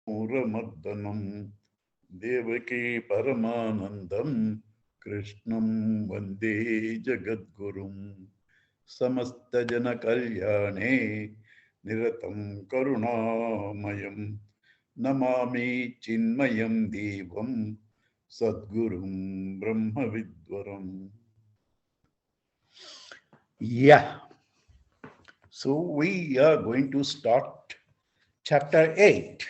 Ramardhanam Devaki Paramanandam Krishnam Vande Jagadgurum Samastajana Kalyane Niratam Karunamayam Namami Chinmayam Devam Sadgurum Brahma Vidwaram. Yeah. So we are going to start chapter 8.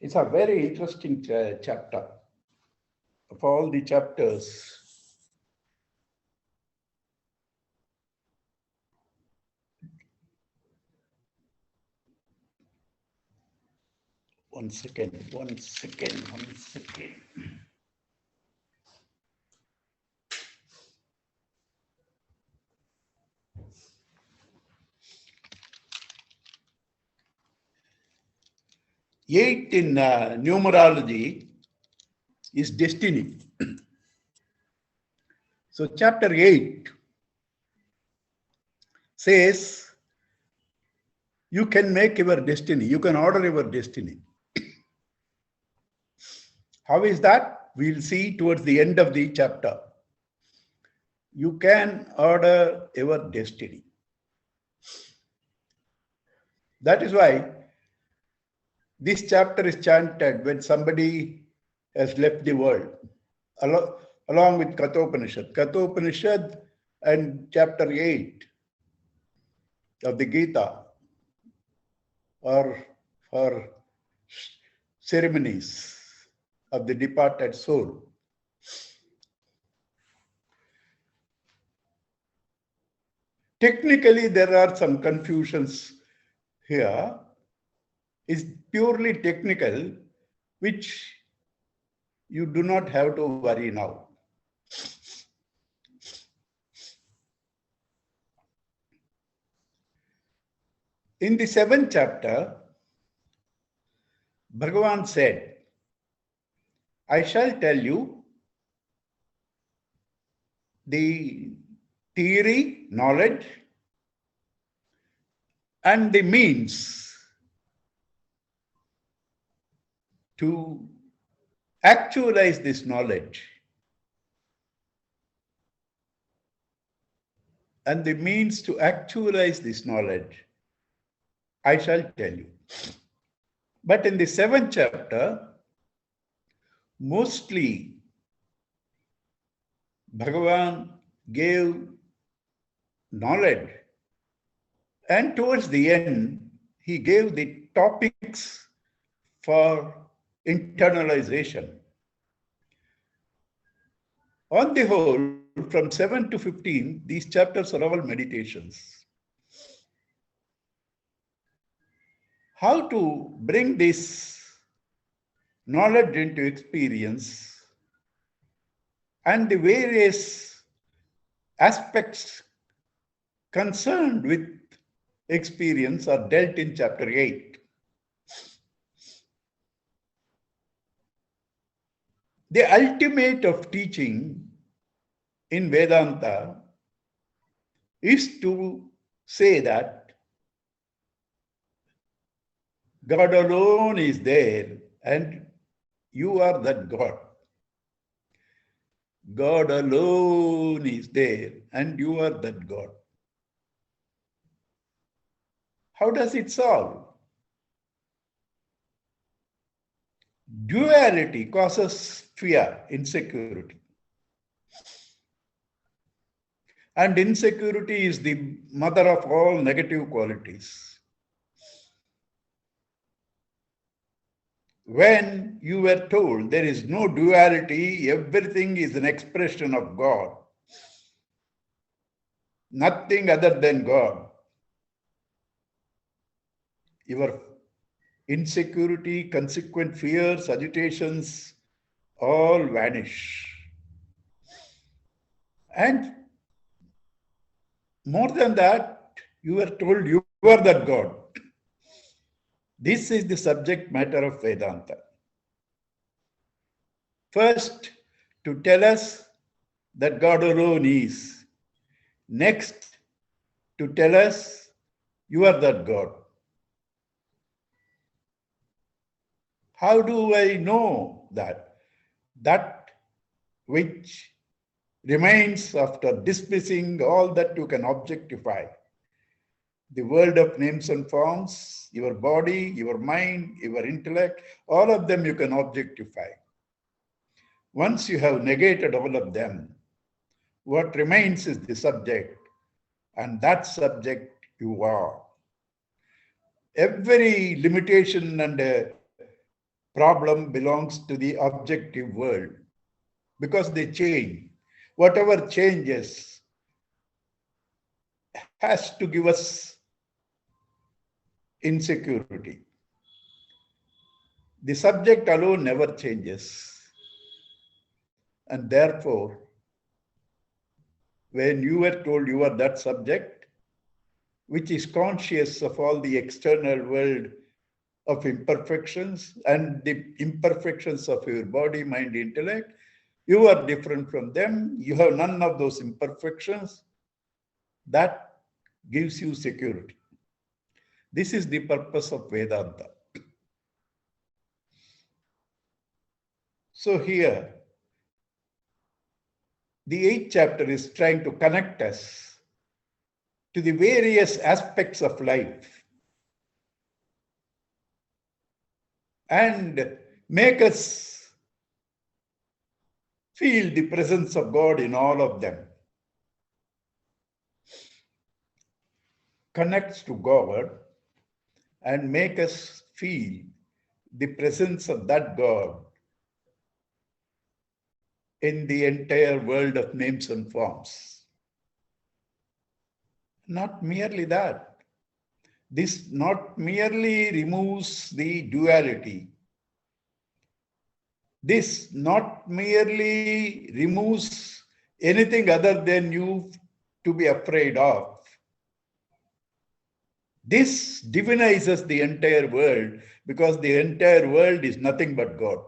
It's a very interesting chapter. Of all the chapters, one second. 8 in numerology is destiny. So chapter 8 says you can make your destiny, you can order your destiny. How is that? We'll see towards the end of the chapter. You can order your destiny. That is why this chapter is chanted when somebody has left the world, along with Kathopanishad. Kathopanishad and chapter 8 of the Geetha are for ceremonies of the departed soul. Technically, there are some confusions here. It's purely technical, which you do not have to worry now. In the 7th chapter, Bhagavan said, I shall tell you the theory, knowledge, and the means to actualize this knowledge. And the means to actualize this knowledge, I shall tell you. But in the 7th chapter, mostly Bhagavan gave knowledge, and towards the end, he gave the topics for internalization. On the whole, from 7 to 15, these chapters are all meditations. How to bring this knowledge into experience and the various aspects concerned with experience are dealt in chapter 8. The ultimate of teaching in Vedanta is to say that God alone is there and you are that God. God alone is there and you are that God. How does it solve? Duality causes fear, insecurity. And insecurity is the mother of all negative qualities. When you were told there is no duality, everything is an expression of God, nothing other than God, your insecurity, consequent fears, agitations, all vanish. And more than that, you are told you are that God. This is the subject matter of Vedanta. First, to tell us that God alone is. Next, to tell us you are that God. How do I know that? That which remains after dismissing all that you can objectify. The world of names and forms, your body, your mind, your intellect, all of them you can objectify. Once you have negated all of them, what remains is the subject, and that subject you are. Every limitation and problem belongs to the objective world because they change. Whatever changes has to give us insecurity. The subject alone never changes. And therefore, when you were told you are that subject, which is conscious of all the external world of imperfections and the imperfections of your body, mind, intellect, you are different from them. You have none of those imperfections. That gives you security. This is the purpose of Vedanta. So here, the 8th chapter is trying to connect us to the various aspects of life and make us feel the presence of God in all of them. Connects to God and make us feel the presence of that God in the entire world of names and forms. Not merely that. This not merely removes the duality. This not merely removes anything other than you to be afraid of. This divinizes the entire world because the entire world is nothing but God.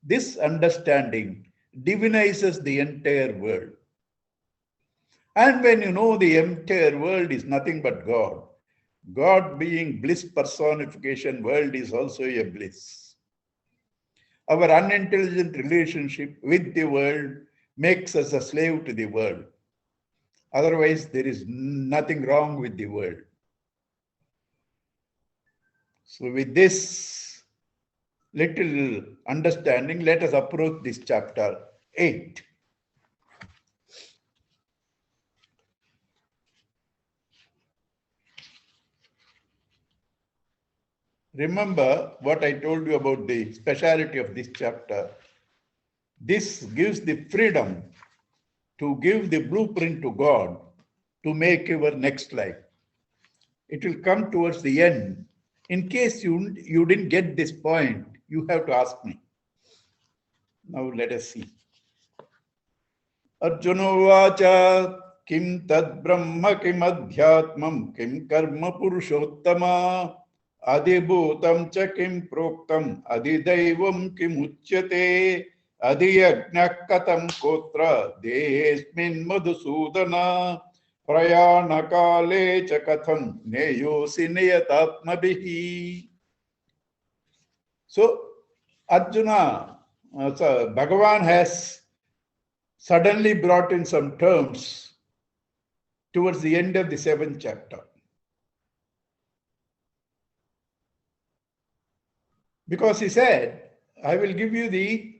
This understanding divinizes the entire world. And when you know the entire world is nothing but God, God being bliss personification, world is also a bliss. Our unintelligent relationship with the world makes us a slave to the world. Otherwise, there is nothing wrong with the world. So with this little understanding, let us approach this chapter 8. Remember what I told you about the speciality of this chapter. This gives the freedom to give the blueprint to God to make your next life. It will come towards the end. In case you didn't get this point, you have to ask me. Now let us see. Arjuna vacha kim tad brahma kim adhyatmam kim karma purushottama adibhutam cha kim proktam adidaivam kim uchyate adiyajnah katam kotra dehesmin madhusudana prayana kale cha katham neyosi niyatatmabhihi. So Arjuna, Bhagavan has suddenly brought in some terms towards the end of the 7th chapter. Because he said, I will give you the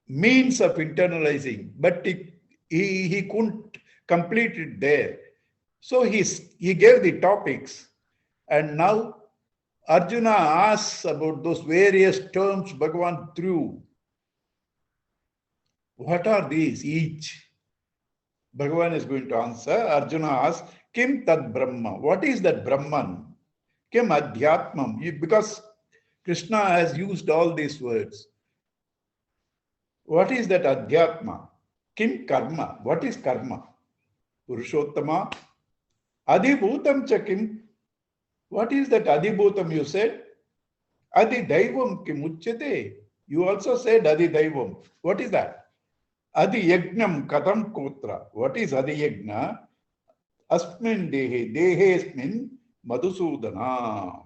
means of internalizing, but he couldn't complete it there. So he gave the topics, and now Arjuna asks about those various terms Bhagavan threw. What are these each? Bhagavan is going to answer. Arjuna asks, Kim tad Brahma? What is that Brahman? Kim Adhyatmam? Because Krishna has used all these words. What is that Adhyatma? Kim Karma? What is Karma? Purushottama? Adibhutam cha Kim? What is that Adibhutam you said? Adidaivam Kim Uchyate? You also said Adidaivam. What is that? Adi Yagnam Katam Kotra. What is Adi Yagna? Asmin dehe, dehesmin Madhusudana,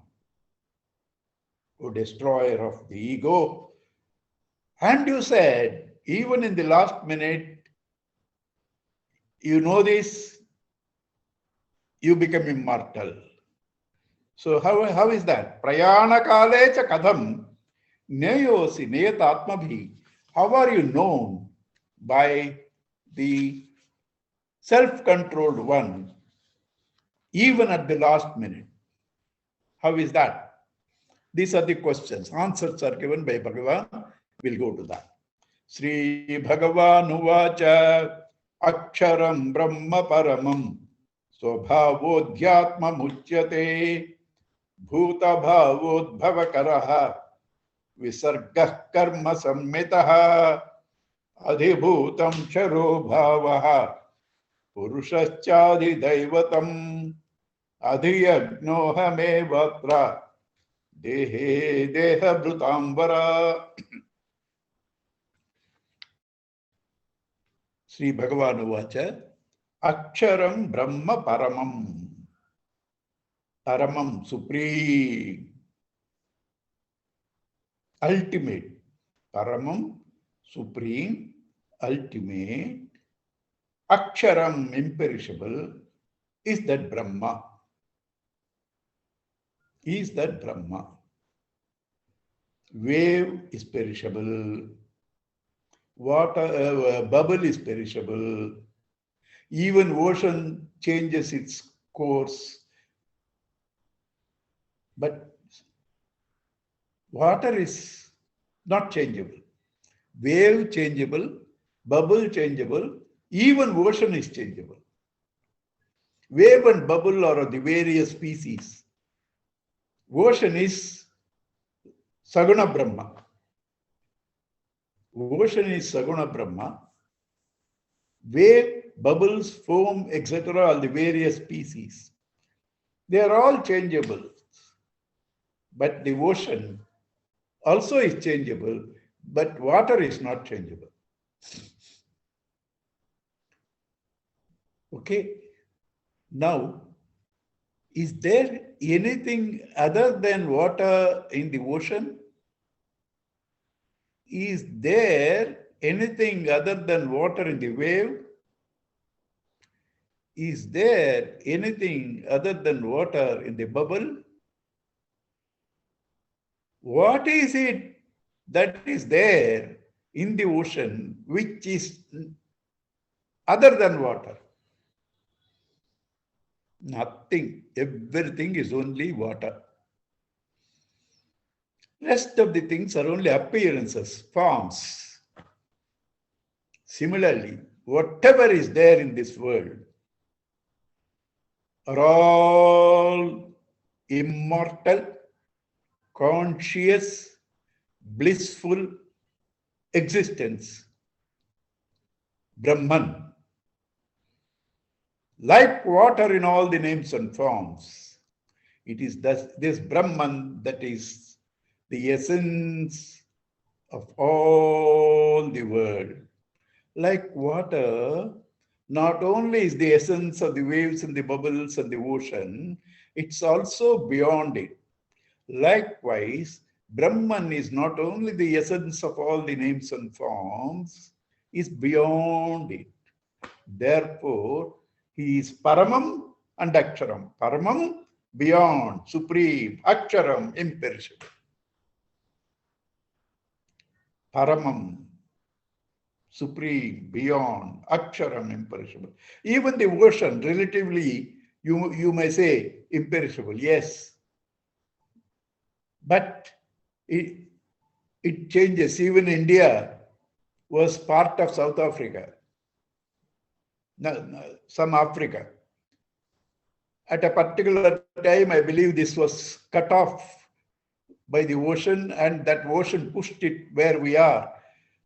O destroyer of the ego. And you said, even in the last minute, you know this, you become immortal. So how is that? Prayana kale cha kadam neyosi neyatatmabhi. How are you known? By the self-controlled one, even at the last minute. How is that? These are the questions. Answers are given by Bhagavan. We'll go to that. Sri Bhagavan Uvacha Aksharam Brahma Paramam Swabhavodhyatma Muchyate Bhuta Bhavodbhavakaraha Visargah Karma Sammitaha Adhibhutam Charo Bhavaha Purushachadi Daivatam Adhiyagnohamevatra Dehe Deha Brutambara. Sri Bhagavan Uvacha Aksharam Brahma Paramam. Paramam, supreme, ultimate. Paramam, supreme, ultimate. Aksharam, imperishable, is that Brahma. Is that Brahma. Wave is perishable. Water, bubble is perishable. Even ocean changes its course. But water is not changeable. Wave changeable, bubble changeable, even ocean is changeable. Wave and bubble are of the various species. Ocean is Saguna Brahma. Ocean is Saguna Brahma. Wave, bubbles, foam, etc. are the various species. They are all changeable. But the ocean also is changeable, but water is not changeable. Okay. Now, is there anything other than water in the ocean? Is there anything other than water in the wave? Is there anything other than water in the bubble? What is it that is there in the ocean which is other than water? Nothing. Everything is only water. Rest of the things are only appearances, forms. Similarly, whatever is there in this world are all immortal, conscious, blissful existence. Brahman. Like water in all the names and forms. It is this Brahman that is the essence of all the world. Like water, not only is the essence of the waves and the bubbles and the ocean, it's also beyond it. Likewise, Brahman is not only the essence of all the names and forms, is beyond it. Therefore, he is Paramam and Aksharam. Paramam, beyond, supreme. Aksharam, imperishable. Paramam, supreme, beyond. Aksharam, imperishable. Even the ocean, relatively, you may say imperishable. Yes. But it changes. Even India was part of South Africa. Some Africa. At a particular time, I believe this was cut off by the ocean, and that ocean pushed it where we are.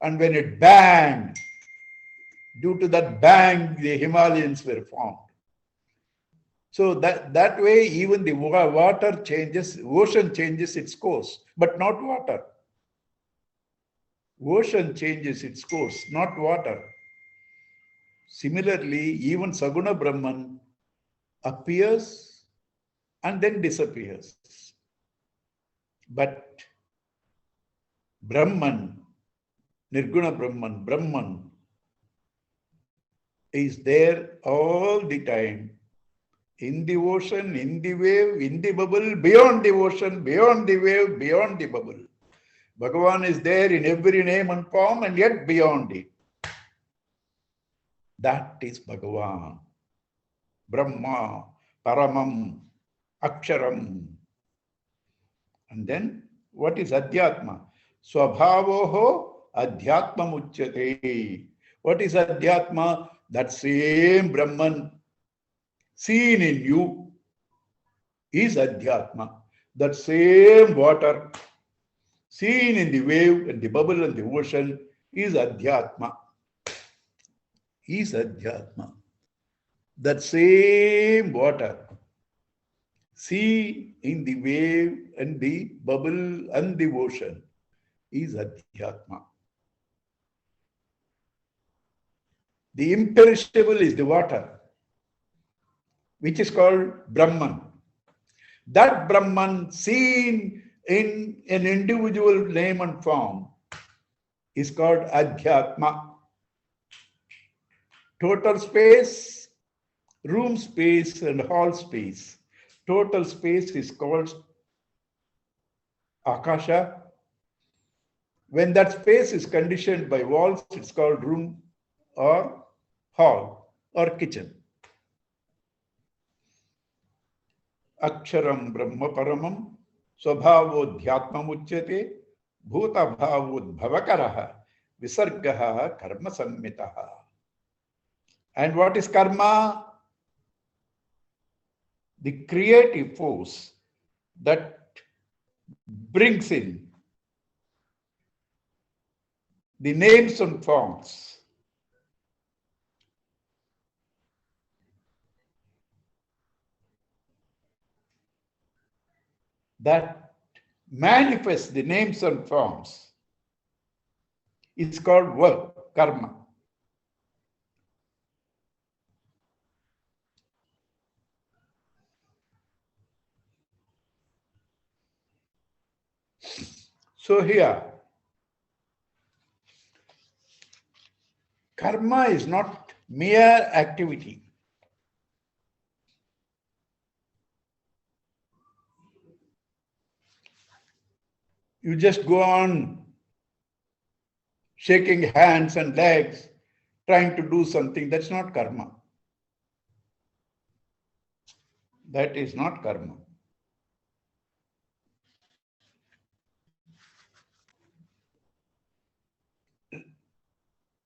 And when it banged, due to that bang, the Himalayas were formed. So that way, even the water changes, ocean changes its course, but not water. Ocean changes its course, not water. Similarly, even Saguna Brahman appears and then disappears. But Brahman, Nirguna Brahman is there all the time, in the ocean, in the wave, in the bubble, beyond the ocean, beyond the wave, beyond the bubble. Bhagavan is there in every name and form and yet beyond it. That is Bhagavan. Brahma, Paramam, Aksharam. And then what is Adhyatma? Swabhavoho Adhyatma Muchyate. What is Adhyatma? That same Brahman seen in you is Adhyatma. That same water seen in the wave and the bubble and the ocean is Adhyatma. Is Adhyatma. That same water seen in the wave and the bubble and the ocean is Adhyatma. The imperishable is the water, which is called Brahman. That Brahman seen in an individual name and form is called Adhyatma. Total space, room space and hall space. Total space is called Akasha. When that space is conditioned by walls, it's called room or hall or kitchen. Aksharam Brahma Paramam Swabhavodhyatma Muchyate Bhuta Bhavudbhavakaraha Visargaha Karma Sammitaha. And what is karma? The creative force that brings in the names and forms. That manifests the names and forms is called work, karma. So here, karma is not mere activity. You just go on shaking hands and legs, trying to do something. That's not karma. That is not karma.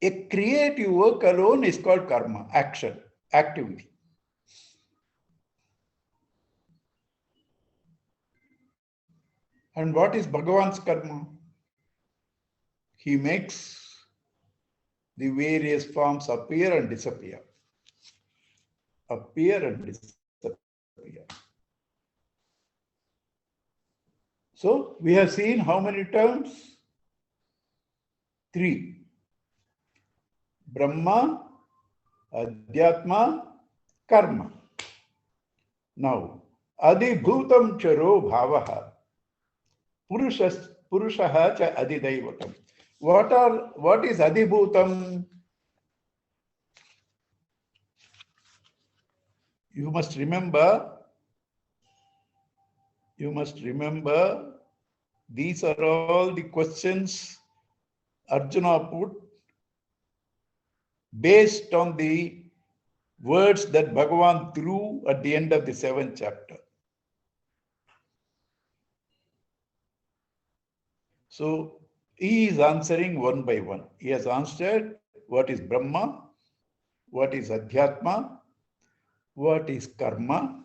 A creative work alone is called karma, action, activity. And what is Bhagavan's karma? He makes the various forms appear and disappear. Appear and disappear. So we have seen how many terms? 3. Brahma, Adhyatma, Karma. Now, Adibhutam charo bhavaha, Purushaha cha adidaivatam. What is Adibhutam? You must remember, these are all the questions Arjuna put based on the words that Bhagavan threw at the end of the 7th chapter. So he is answering one by one. He has answered what is Brahma, what is Adhyatma, what is Karma,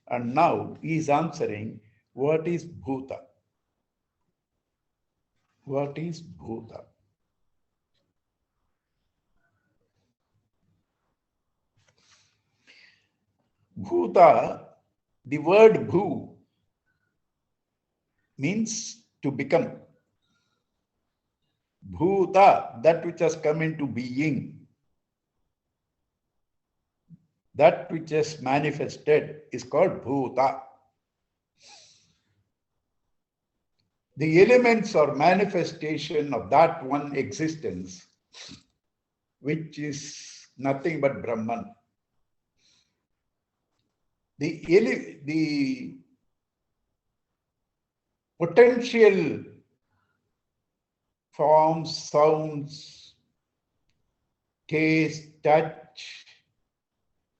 and now he is answering what is Bhuta. What is Bhuta? Bhuta, the word bhu means to become. Bhuta, that which has come into being. That which is manifested is called Bhuta. The elements are manifestation of that one existence, which is nothing but Brahman. The potential forms, sounds, taste, touch,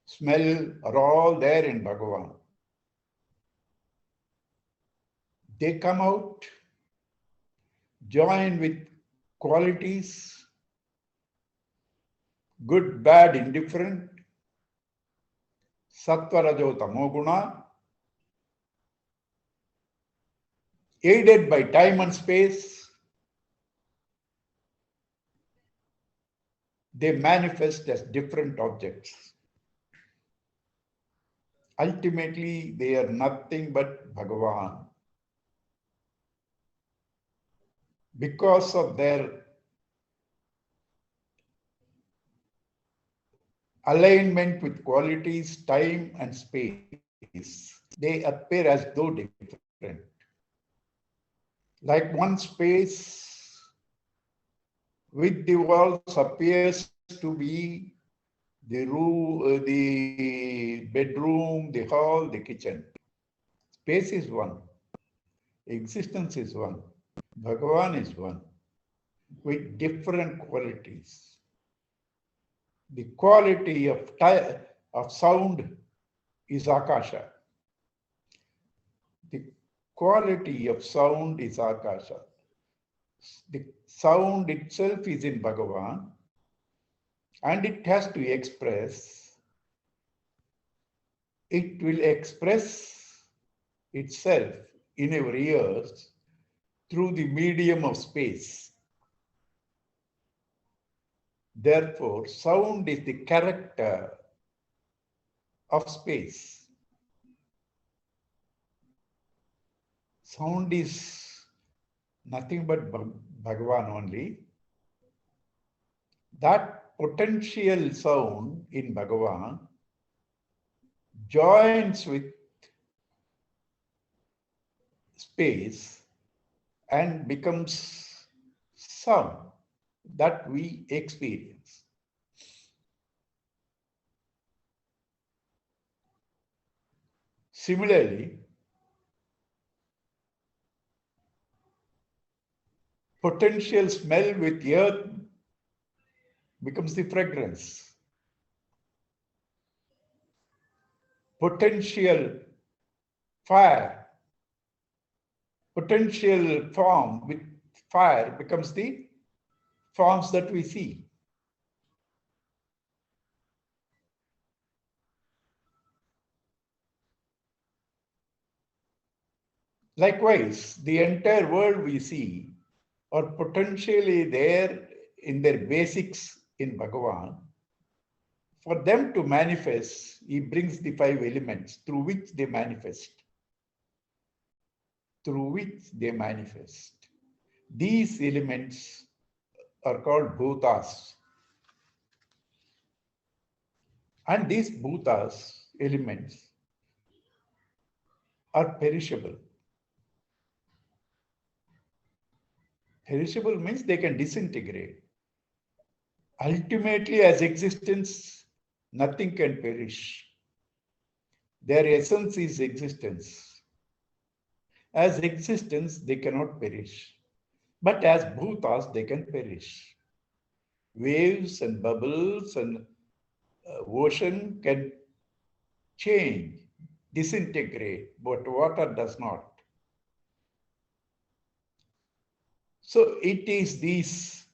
smell are all there in Bhagavan. They come out, join with qualities, good, bad, indifferent, sattva, rajo, tamo guna, aided by time and space. They manifest as different objects. Ultimately, they are nothing but Bhagavan. Because of their alignment with qualities, time, and space, they appear as though different. Like one space with the walls appears to be the room, the bedroom, the hall, the kitchen. Space is one. Existence is one. Bhagavan is one with different qualities. The quality of sound is Akasha. The quality of sound is Akasha. The sound itself is in Bhagavan, and it has to express. It will express itself in our ears through the medium of space. Therefore, sound is the character of space. Sound is nothing but Bhagavan only. That potential sound in Bhagavan joins with space and becomes sound that we experience. Similarly, potential smell with earth becomes the fragrance. Potential fire, potential form with fire becomes the forms that we see. Likewise, the entire world we see are potentially there in their basics in Bhagavan. For them to manifest, he brings the five elements through which they manifest. Through which they manifest. These elements are called bhutas. And these bhutas, elements, are perishable. Perishable means they can disintegrate. Ultimately, as existence, nothing can perish. Their essence is existence. As existence, they cannot perish. But as bhutas, they can perish. Waves and bubbles and ocean can change, disintegrate, but water does not. So it is these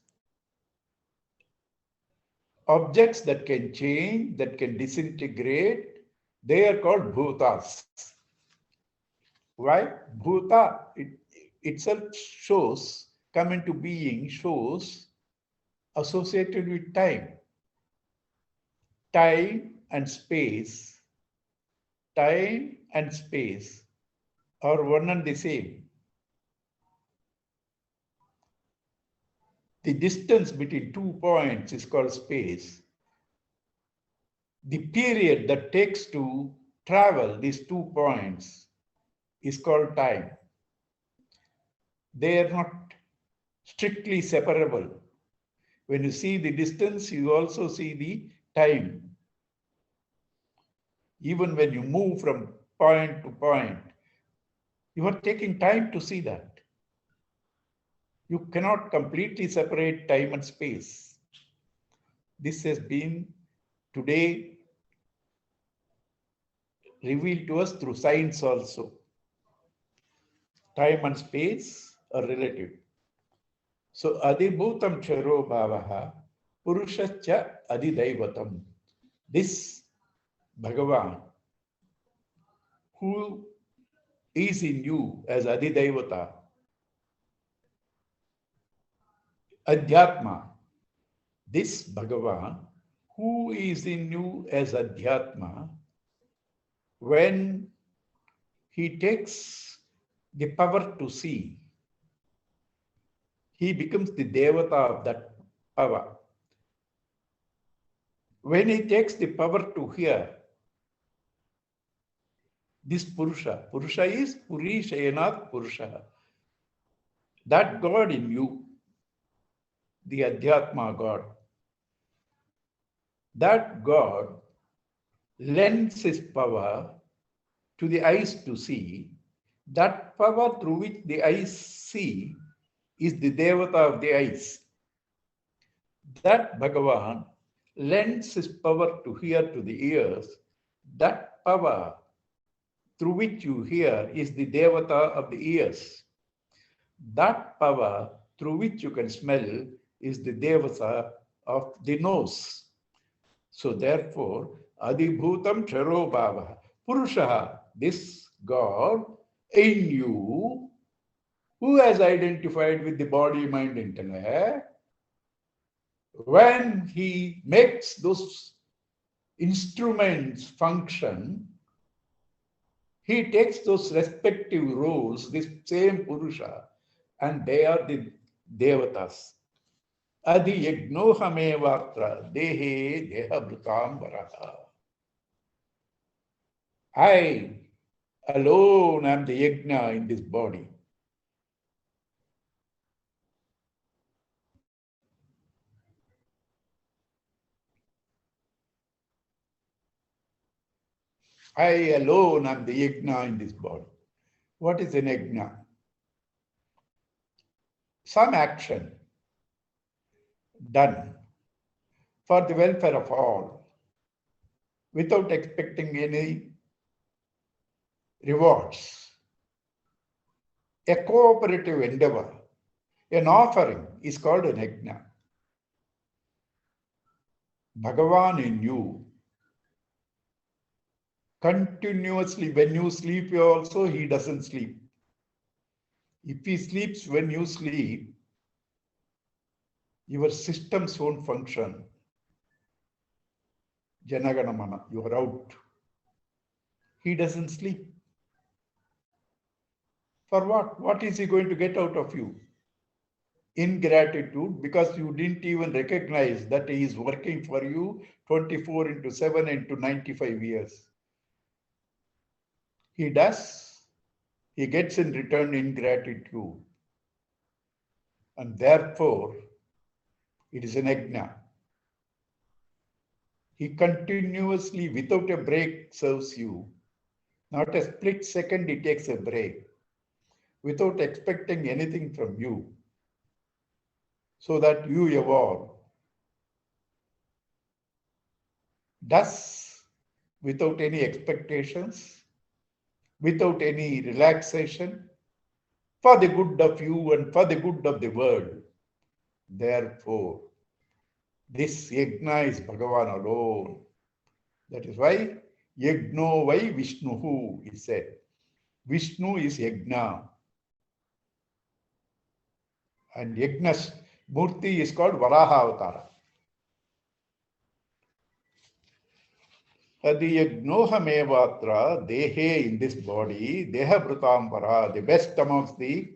objects that can change, that can disintegrate, they are called bhutas. Why? Bhuta itself shows, come into being, shows associated with time. Time and space are one and the same. The distance between 2 points is called space. The period that takes to travel these 2 points is called time. They are not strictly separable. When you see the distance, you also see the time. Even when you move from point to point, you are taking time to see that. You cannot completely separate time and space. This has been today revealed to us through science also. Time and space are relative. So adibhutam charo bhavaha purushascha adidaivatam. This Bhagavan, who is in you as Adidaivata, Adhyatma, this Bhagavan, who is in you as Adhyatma, when he takes the power to see, he becomes the Devata of that power. When he takes the power to hear, this Purusha is Puri Shayanat Purusha, that God in you, the Adhyatma God, that God lends his power to the eyes to see. That power through which the eyes see is the Devata of the eyes. That Bhagavan lends his power to hear to the ears. That power through which you hear is the Devata of the ears. That power through which you can smell is the Devata of the nose. So therefore, Adibhutam Charo Bhava, Purusha, this God in you, who has identified with the body, mind, intellect, when he makes those instruments function, he takes those respective roles, this same Purusha, and they are the Devatas. Adi yagnohamevatra dehe dehabrutam varaha. I alone am the yajna in this body. I alone am the yajna in this body. What is an yajna? Some action done for the welfare of all without expecting any rewards. A cooperative endeavor, an offering is called an yajna. Bhagavan in you, continuously, when you sleep also, he doesn't sleep. If he sleeps when you sleep, your systems won't function. Janaganamana, you are out. He doesn't sleep. For what? What is he going to get out of you? Ingratitude, because you didn't even recognize that he is working for you 24 into 7 into 95 years. He does. He gets in return ingratitude. And therefore, it is an yajna. He continuously, without a break, serves you. Not a split second, he takes a break, without expecting anything from you, so that you evolve. Thus, without any expectations, without any relaxation, for the good of you and for the good of the world. Therefore, this yajna is Bhagavan alone. That is why yajno vai Vishnuhu is said. Vishnu is yajna. And yajna's murti is called Varaha Avatara. Adi yajnohamevatra dehe, in this body, deha brutambara, the best amongst the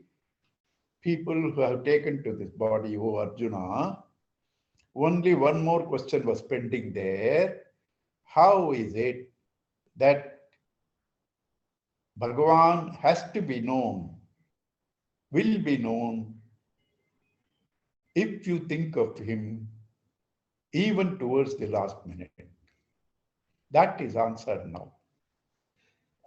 people who have taken to this body, O Arjuna. Only one more question was pending there. How is it that Bhagavan has to be known, will be known, if you think of him even towards the last minute? That is answered now.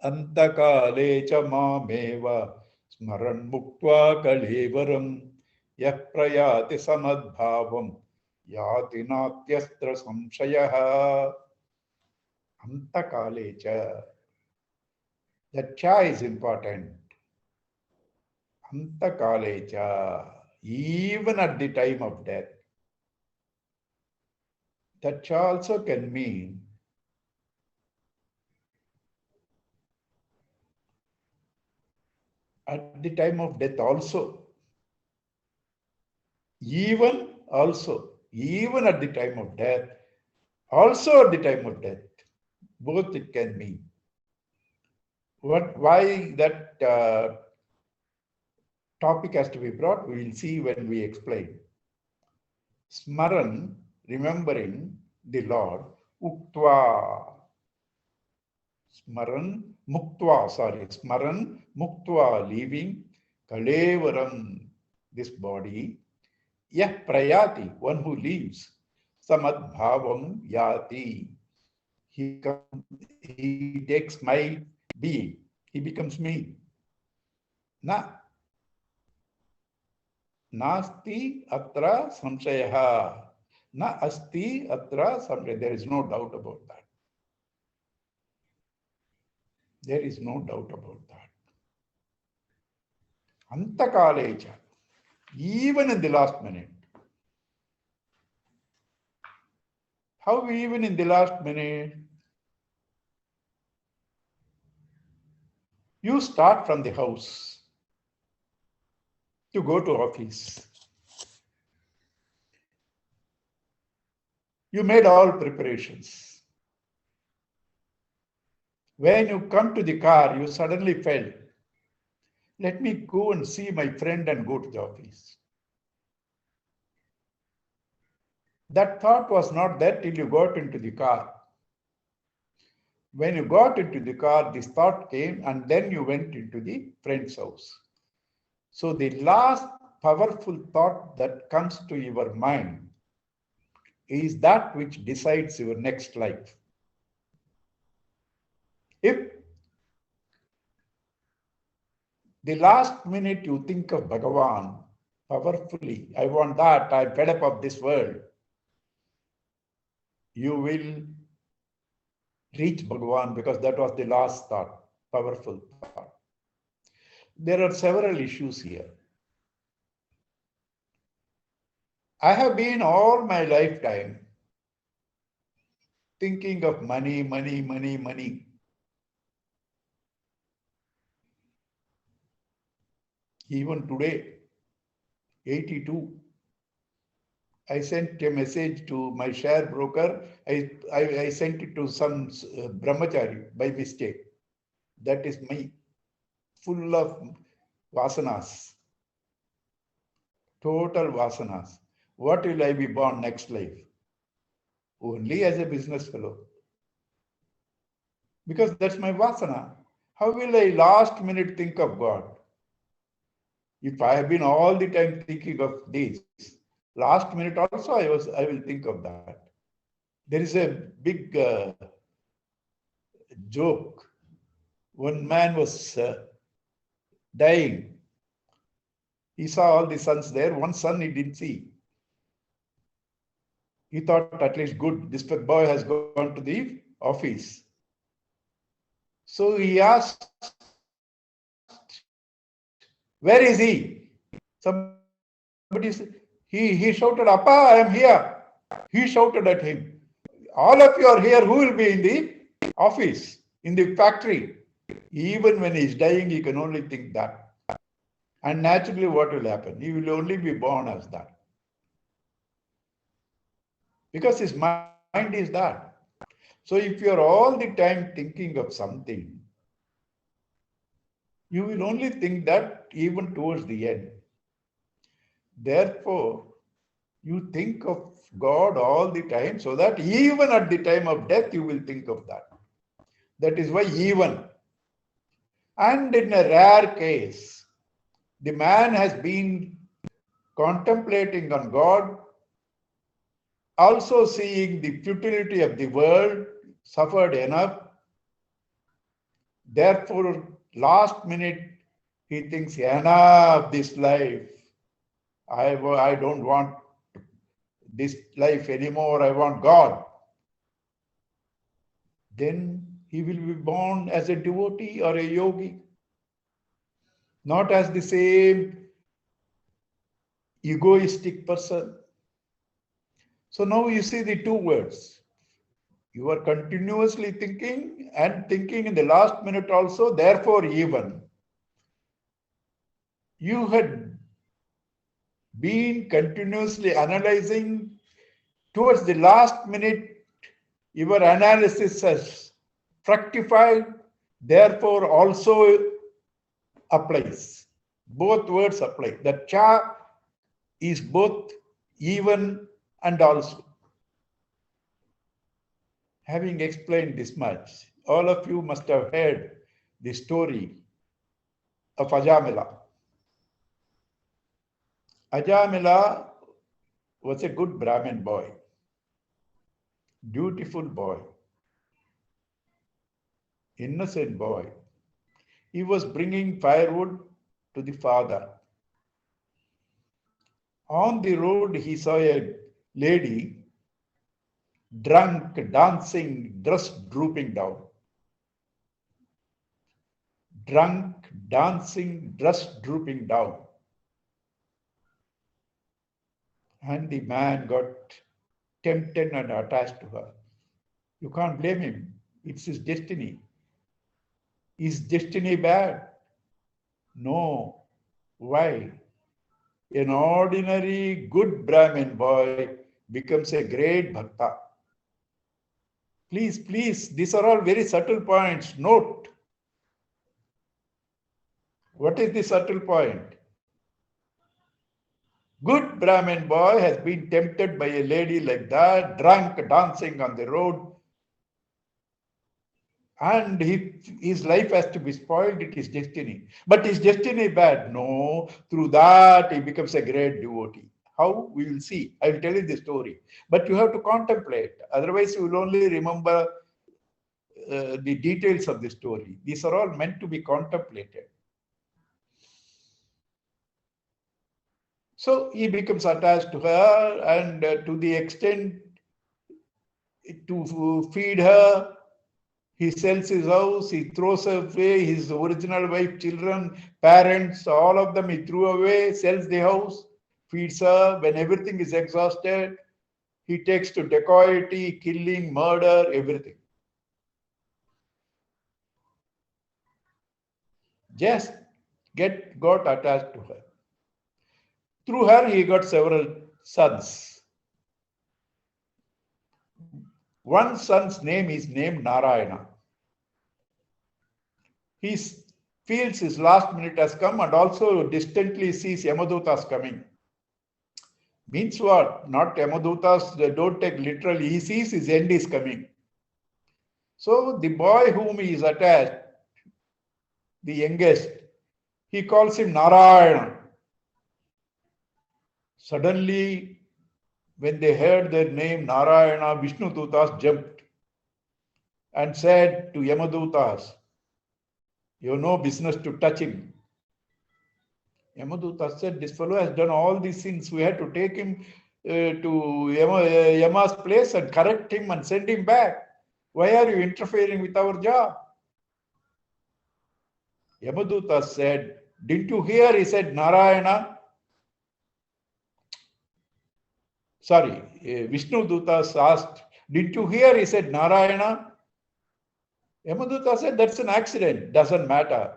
Antakale cha mameva smaran muktva kalevaram yah prayati samadbhavam yati natyastra samshayaha. Antakale cha. That cha is important. Antakale cha. Even at the time of death. That cha also can mean at the time of death also. Even at the time of death, also at the time of death. Both it can mean. Why that topic has to be brought, we will see when we explain. Smaran, remembering the Lord, uktva. Smaran muktva, leaving, kalevaram, this body, yah prayati, one who leaves, samadbhavam yati, he takes my being, he becomes me. Nasti atra samshayaha, na asti atra samshaya. There is no doubt about that. There is no doubt about that. Antakalecha, even in the last minute. How even in the last minute? You start from the house to go to office. You made all preparations. When you come to the car, you suddenly felt, let me go and see my friend and go to the office. That thought was not there till you got into the car. When you got into the car, this thought came and then you went into the friend's house. So the last powerful thought that comes to your mind is that which decides your next life. If the last minute you think of Bhagavan powerfully, I want that, I'm fed up of this world, you will reach Bhagavan because that was the last thought, powerful thought. There are several issues here. I have been all my lifetime thinking of money, money, money, money. Even today, 82, I sent a message to my share broker. I sent it to some brahmachari by mistake. That is me, full of vasanas, total vasanas. What will I be born next life? Only as a business fellow. Because that's my vasana. How will I last minute think of God? If I have been all the time thinking of this, last minute also I will think of that. There is a big joke. One man was dying. He saw all the sons there. One son he didn't see. He thought at least good, this boy has gone to the office. So he asked, where is he? Somebody said, he shouted, Appa, I am here. He shouted at him, all of you are here, who will be in the office, in the factory? Even when he is dying, he can only think that. And naturally, what will happen? He will only be born as that. Because his mind is that. So if you are all the time thinking of something, you will only think that even towards the end. Therefore, you think of God all the time, so that even at the time of death you will think of that. That is why even. And in a rare case, the man has been contemplating on God, also seeing the futility of the world, suffered enough. Therefore, last minute, he thinks, enough this life. I don't want this life anymore. I want God. Then he will be born as a devotee or a yogi, not as the same egoistic person. So now you see the two words. You are continuously thinking and thinking in the last minute also, therefore even. You had been continuously analyzing, towards the last minute, your analysis has fructified, therefore also applies. Both words apply. The cha is both even and also. Having explained this much, all of you must have heard the story of Ajamila. Ajamila was a good Brahmin boy, dutiful boy, innocent boy. He was bringing firewood to the father. On the road, he saw a lady, drunk, dancing, dress drooping down. Drunk, dancing, dress drooping down. And the man got tempted and attached to her. You can't blame him. It's his destiny. Is destiny bad? No. Why? An ordinary good Brahmin boy becomes a great bhakta. Please, please, these are all very subtle points. Note. What is the subtle point? Good Brahmin boy has been tempted by a lady like that, drunk, dancing on the road, and his life has to be spoiled. It is destiny. But is destiny bad? No. Through that, he becomes a great devotee. How? We will see. I will tell you the story. But you have to contemplate. Otherwise, you will only remember the details of the story. These are all meant to be contemplated. So he becomes attached to her, and to the extent to feed her, he sells his house, he throws away his original wife, children, parents, all of them he threw away, sells the house, feeds her. When everything is exhausted, he takes to dacoity, killing, murder, everything. Just got attached to her. Through her, he got several sons. One son's name is named Narayana. He feels his last minute has come and also distantly sees Yamadutas coming. Means what? Not Yamadutas, they don't take literally. He sees his end is coming. So the boy whom he is attached, the youngest, he calls him Narayana. Suddenly, when they heard their name Narayana, Vishnu Dutas jumped and said to Yamadutas, "You have no business to touch him." Yamadutas said, "This fellow has done all these sins. We had to take him to Yama's place and correct him and send him back. Why are you interfering with our job?" Yamadutas said, "Didn't you hear?" He said, Narayana. Sorry, Vishnu Dutas asked, "Didn't you hear?" He said, Narayana. Yamaduta said, "That's an accident. Doesn't matter.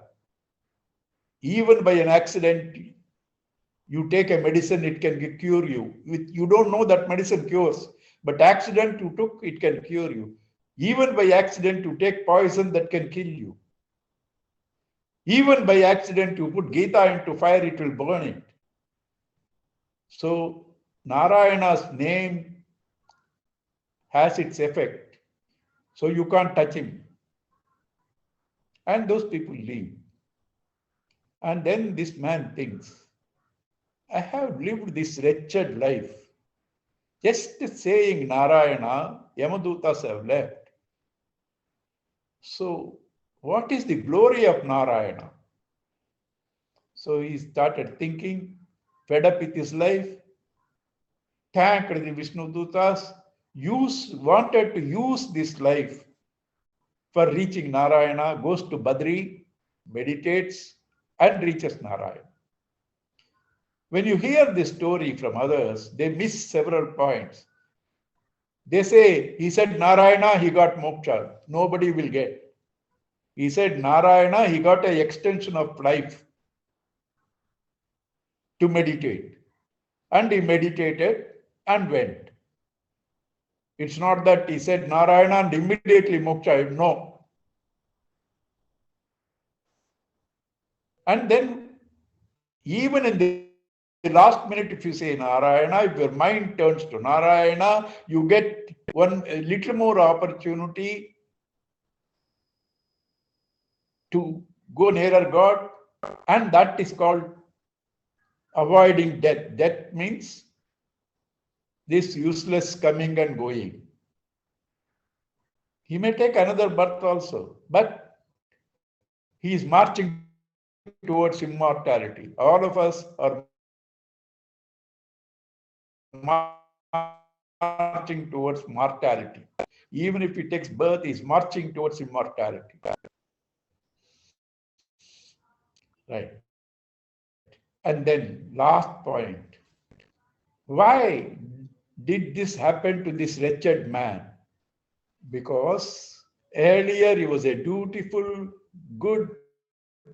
Even by an accident, you take a medicine, it can cure you. You don't know that medicine cures. But accident you took, it can cure you. Even by accident, you take poison that can kill you. Even by accident, you put Geetha into fire, it will burn it." So Narayana's name has its effect. So you can't touch him. And those people leave. And then this man thinks, I have lived this wretched life. Just saying Narayana, Yamadutas have left. So, what is the glory of Narayana? So he started thinking, fed up with his life, thanked the Vishnu Dutas, wanted to use this life for reaching Narayana, goes to Badri, meditates, and reaches Narayana. When you hear this story from others, they miss several points. They say, he said Narayana, he got moksha. Nobody will get. He said Narayana, he got an extension of life to meditate. And he meditated and went. It's not that he said Narayana and immediately moksha. No. And then, even in the last minute, if you say Narayana, if your mind turns to Narayana, you get a little more opportunity to go nearer God, and that is called avoiding death. Death means this useless coming and going. He may take another birth also, but he is marching towards immortality. All of us are marching towards mortality. Even if he takes birth, he is marching towards immortality. Right. And then last point. Why did this happen to this wretched man? Because earlier he was a dutiful, good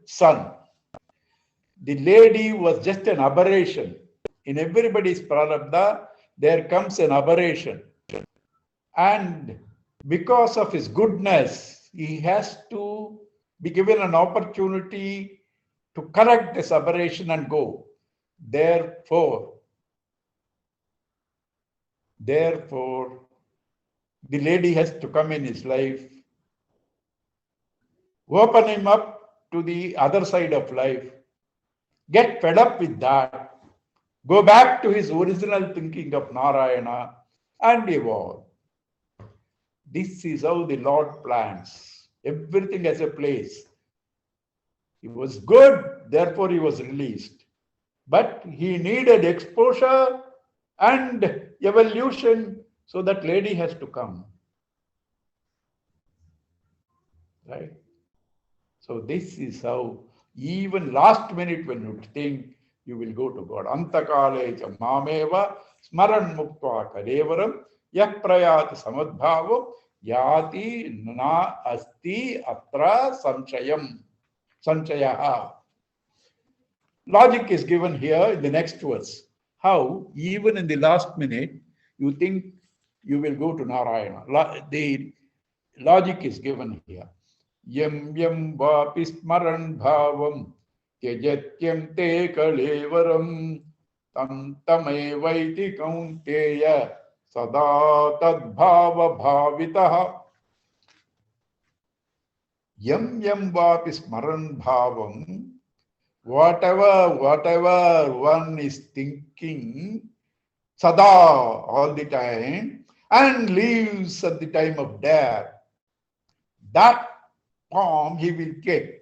son. The lady was just an aberration. In everybody's prarabdha, there comes an aberration. And because of his goodness, he has to be given an opportunity to correct this aberration and go. Therefore, the lady has to come in his life, open him up to the other side of life, get fed up with that, go back to his original thinking of Narayana and evolve. This is how the Lord plans. Everything has a place. He was good, therefore he was released. But he needed exposure and evolution, so that lady has to come. Right? So this is how, even last minute when you think, you will go to God. Antakale cha mameva smaran muktva kalevaram yah prayat samadbhavam yati na asti atra sanchayaha. Logic is given here in the next verse. How, even in the last minute, you think you will go to Narayana. The logic is given here. Yam yam vapi smaran bhavam tyajatyam te kalevaram tam tamevaiti kaunteya sada tad bhava bhavitaha. Yam yam vapi smaran bhavam, whatever one is thinking, sada, all the time, and lives at the time of death, that form he will take.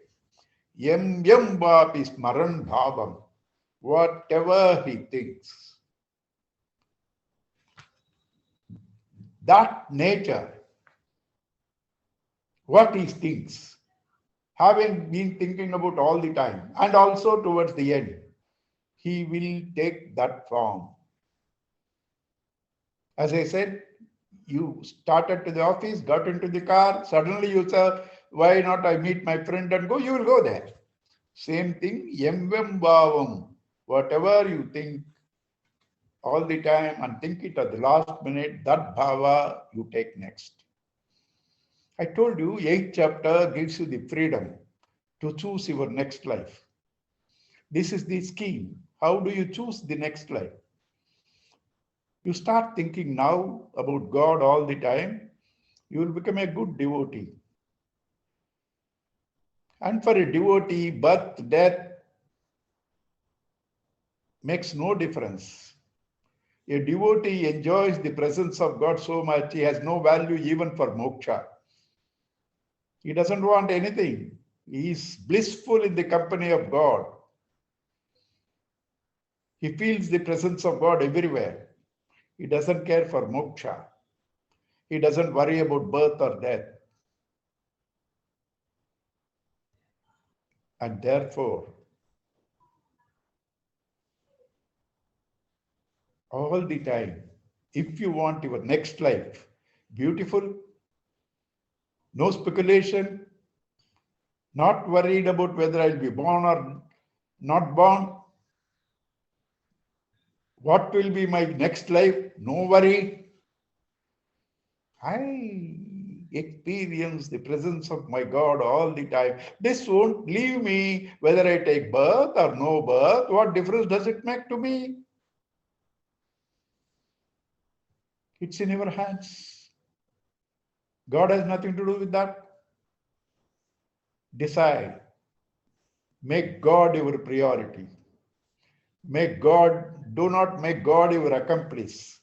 Yam yam vapi smaran bhavam, whatever he thinks. That nature, what he thinks, having been thinking about all the time, and also towards the end, he will take that form. As I said, you started to the office, got into the car, suddenly you say, why not I meet my friend and go? You will go there. Same thing, yam yam bhavam, whatever you think all the time and think it at the last minute, that bhava you take next. I told you, 8th chapter gives you the freedom to choose your next life. This is the scheme. How do you choose the next life? You start thinking now about God all the time, you will become a good devotee. And for a devotee, birth, death makes no difference. A devotee enjoys the presence of God so much, he has no value even for moksha. He doesn't want anything. He is blissful in the company of God. He feels the presence of God everywhere. He doesn't care for moksha. He doesn't worry about birth or death. And therefore, all the time, if you want your next life beautiful, no speculation, not worried about whether I'll be born or not born, what will be my next life, no worry. I experience the presence of my God all the time. This won't leave me whether I take birth or no birth. What difference does it make to me? It's in your hands. God has nothing to do with that. Decide. Make God your priority. Do not make God your accomplice.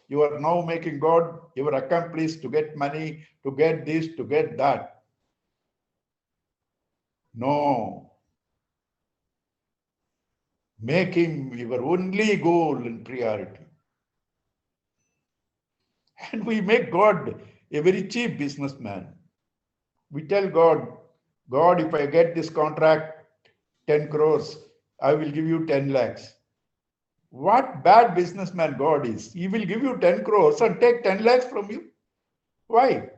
You are now making God your accomplice to get money, to get this, to get that. No. Make him your only goal and priority. And we make God a very cheap businessman. We tell God, God, if I get this contract, 10 crores, I will give you 10 lakhs. What bad businessman God is. He will give you 10 crores and take 10 lakhs from you. Why?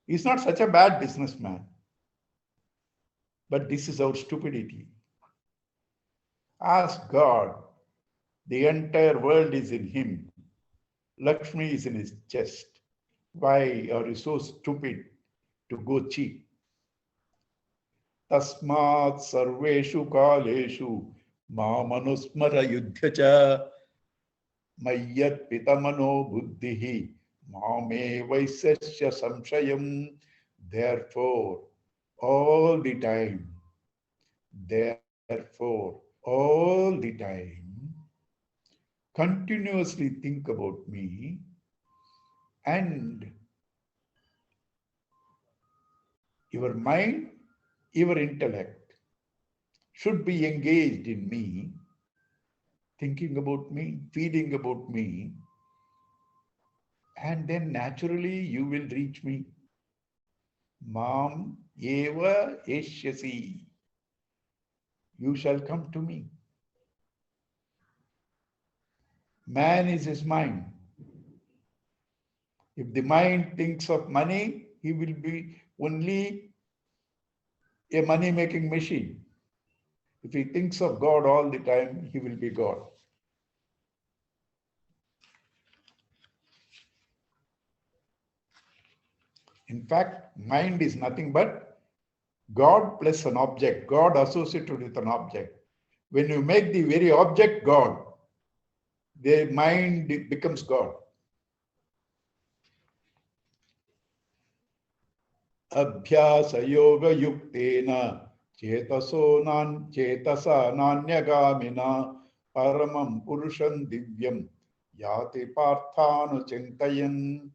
He's not such a bad businessman. But this is our stupidity. Ask God. The entire world is in him. Lakshmi is in his chest. Why are you so stupid to go cheap? Tasmat sarveshu kaleshu mamanusmara yudhyacha mayyat pitamano buddhihi mame vaisasya samshayam. Therefore, all the time, continuously think about me, and your mind, your intellect should be engaged in me, thinking about me, feeling about me, and then naturally you will reach me. Mam eva eshyasi. You shall come to me. Man is his mind. If the mind thinks of money, he will be only a money-making machine. If he thinks of God all the time, he will be God. In fact, mind is nothing but God plus an object, God associated with an object. When you make the very object God, the mind becomes God. Abhyasa yoga yuktena chetasa nanyagamina paramam purusham divyam yati parthanu chintayan.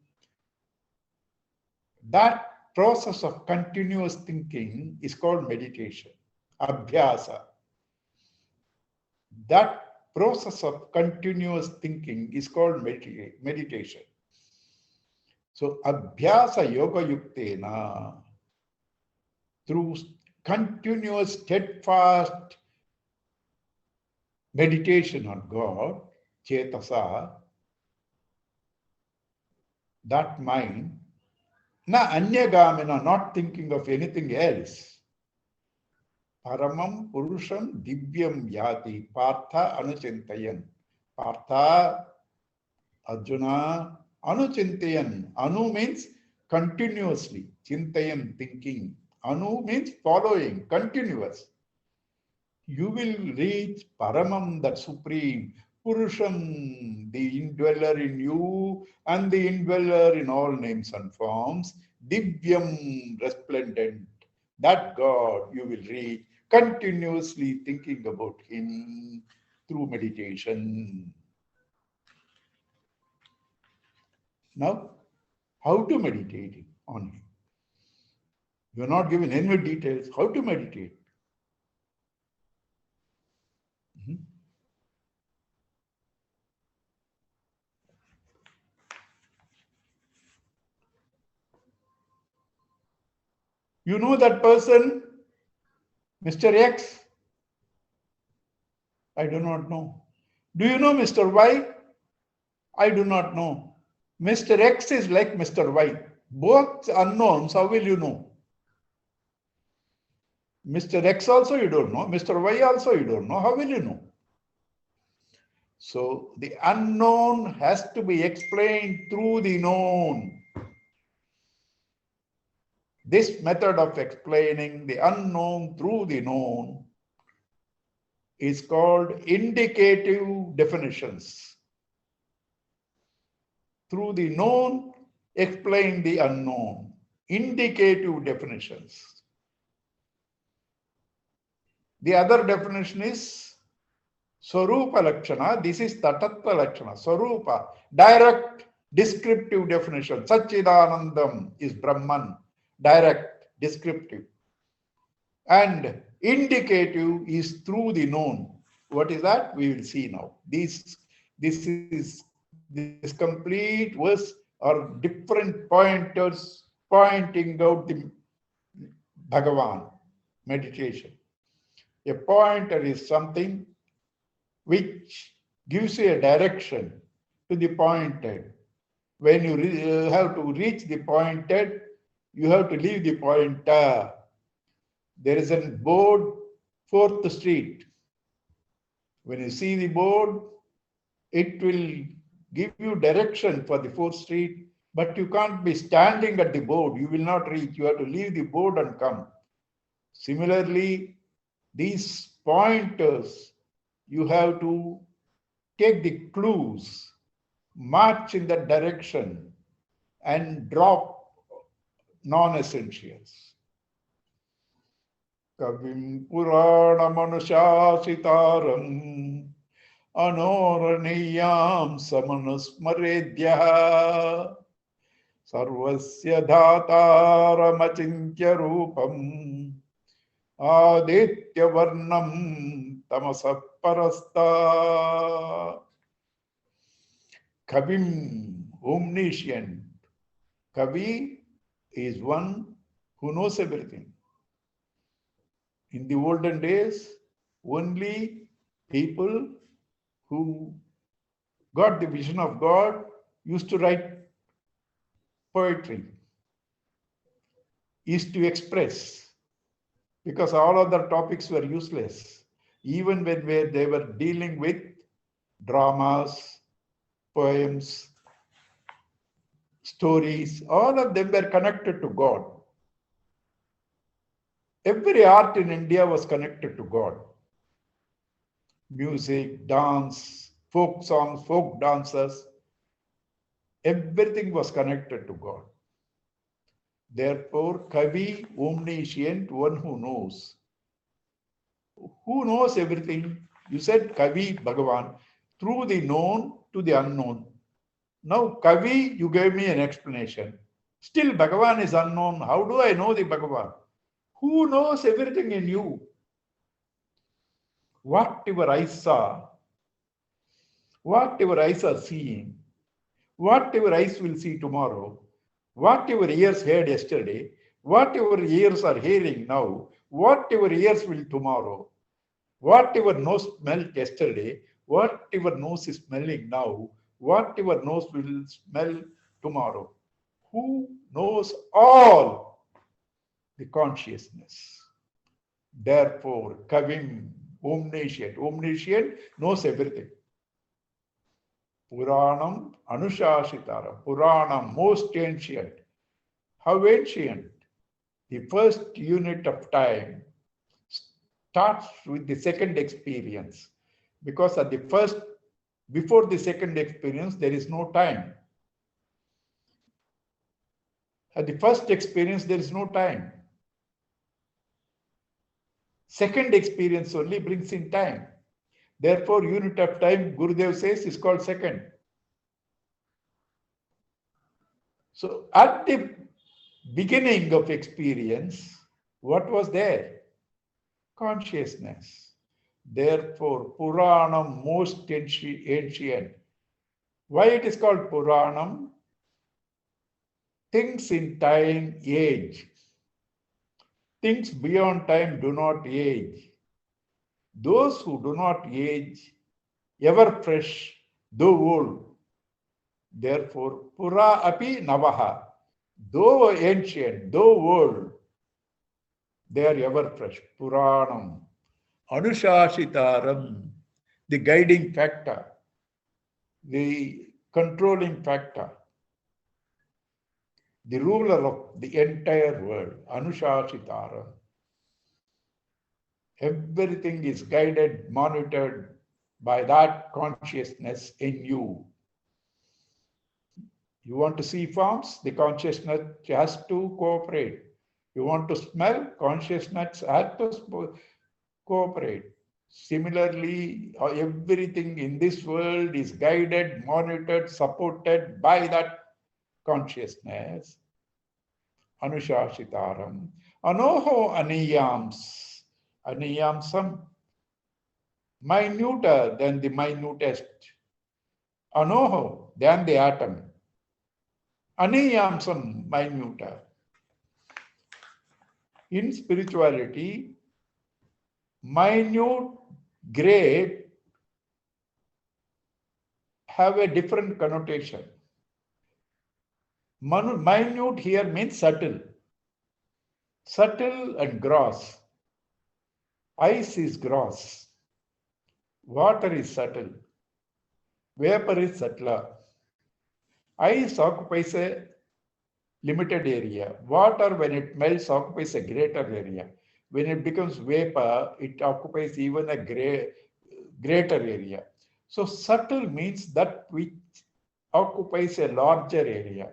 That process of continuous thinking is called meditation. Abhyasa. That process of continuous thinking is called meditation. So, abhyasa yoga yuktena, through continuous steadfast meditation on God, chetasa, that mind, na anyagamina, not thinking of anything else. Paramam purusham divyam yati partha anuchintayan. Partha, Arjuna, anuchintayan. Anu means continuously. Chintayan, thinking. Anu means following, continuous. You will reach Paramam, that supreme, Purusham, the indweller in you and the indweller in all names and forms, Divyam, resplendent. That God you will read, continuously thinking about Him through meditation. Now, how to meditate on Him? You are not given any details. How to meditate? You know that person, Mr. X? I do not know. Do you know Mr. Y? I do not know. Mr. X is like Mr. Y. Both unknowns, how will you know? Mr. X also you don't know. Mr. Y also you don't know. How will you know? So the unknown has to be explained through the known. This method of explaining the unknown through the known is called indicative definitions. Through the known, explain the unknown. Indicative definitions. The other definition is Swarupa Lakshana. This is Tatatva Lakshana. Swarupa, direct descriptive definition. Satchidanandam is Brahman. Direct, descriptive. And indicative is through the known. What is that? We will see now. This complete verse are different pointers pointing out the Bhagavan meditation. A pointer is something which gives you a direction to the pointed. When you have to reach the pointed, you have to leave the pointer. There is a board, 4th Street. When you see the board, it will give you direction for the 4th Street, but you can't be standing at the board. You will not reach. You have to leave the board and come. Similarly, these pointers, you have to take the clues, march in that direction, and drop non-essentials. Kavim Puranamanushasitaram Anoraniyam Samanusmaredhya Sarvasya Dhataramachintya Rupam Aditya Varnam Tamasa Parasta. Kavim, omniscient. Kavi is one who knows everything. In the olden days, only people who got the vision of God used to write poetry, used to express, because all other topics were useless. Even when they were dealing with dramas, poems, stories, all of them were connected to God. Every art in India was connected to God. Music, dance, folk songs, folk dances, everything was connected to God. Therefore, Kavi, omniscient, one who knows. Who knows everything? You said Kavi, Bhagavan, through the known to the unknown. Now, Kavi, you gave me an explanation. Still, Bhagavan is unknown. How do I know the Bhagavan? Who knows everything in you? What your eyes saw, what your eyes are seeing, what your eyes will see tomorrow, what your ears heard yesterday, what your ears are hearing now, what your ears will tomorrow, what your nose smelled yesterday, what your nose is smelling now, what your nose will smell tomorrow. Who knows all? The consciousness. Therefore, Kavim, omniscient. Omniscient knows everything. Puranam Anushashitara. Puranam, most ancient. How ancient? The first unit of time starts with the second experience. Because at the first Before the second experience, there is no time. At the first experience, there is no time. Second experience only brings in time. Therefore, unit of time, Gurudev says, is called second. So, at the beginning of experience, what was there? Consciousness. Therefore, Puranam, most ancient. Why it is called Puranam? Things in time age. Things beyond time do not age. Those who do not age, ever fresh, though old. Therefore, Pura api navaha. Though ancient, though old, they are ever fresh. Puranam. Anushashitaram, the guiding factor, the controlling factor, the ruler of the entire world. Anushashitaram. Everything is guided, monitored by that consciousness in you. You want to see forms, the consciousness has to cooperate. You want to smell, consciousness has to cooperate. Similarly, everything in this world is guided, monitored, supported by that consciousness. Anushashitaram. Anoho aniyams. Aniyamsam. Minuter than the minutest. Anoho than the atom. Aniyamsam minuter. In spirituality, minute, great have a different connotation. Minute here means subtle. Subtle and gross. Ice is gross. Water is subtle. Vapor is subtler. Ice occupies a limited area. Water, when it melts, occupies a greater area. When it becomes vapor, it occupies even a greater area. So subtle means that which occupies a larger area.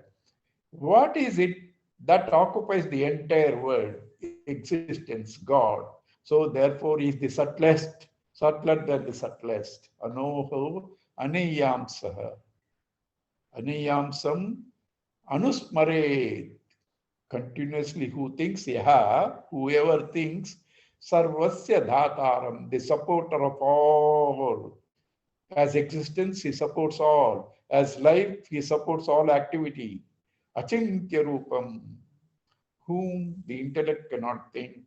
What is it that occupies the entire world? Existence, God. So therefore, he is the subtlest, subtler than the subtlest. Anoho aniyamsaha. Aniyamsam anusmare. Continuously, who thinks, yaha, whoever thinks, sarvasya dhataram, the supporter of all. As existence, he supports all. As life, he supports all activity. Achintya rupam, whom the intellect cannot think,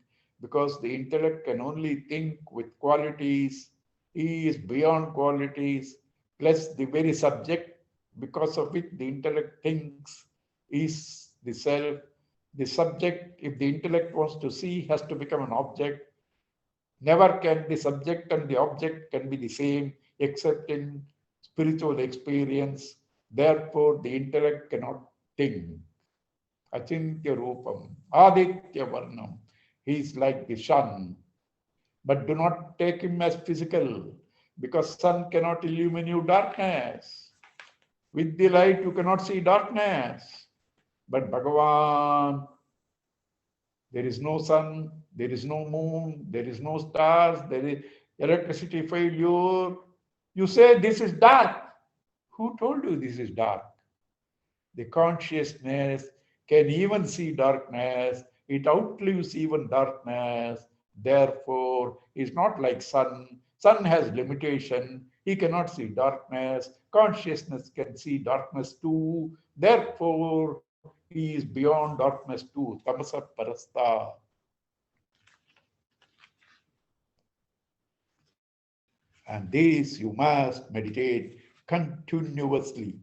because the intellect can only think with qualities. He is beyond qualities, plus the very subject, because of which the intellect thinks, is the self. The subject, if the intellect wants to see, has to become an object. Never can the subject and the object can be the same, except in spiritual experience. Therefore, the intellect cannot think. Achintya rupam, aditya varnam. He is like the sun. But do not take him as physical, because sun cannot illumine you darkness. With the light, you cannot see darkness. But Bhagavan, there is no sun, there is no moon, there is no stars, there is electricity failure. You say this is dark. Who told you this is dark? The consciousness can even see darkness. It outlives even darkness. Therefore, it's not like sun. Sun has limitation. He cannot see darkness. Consciousness can see darkness too. Therefore, he is beyond darkness too. Tamasa parasta. And this you must meditate continuously.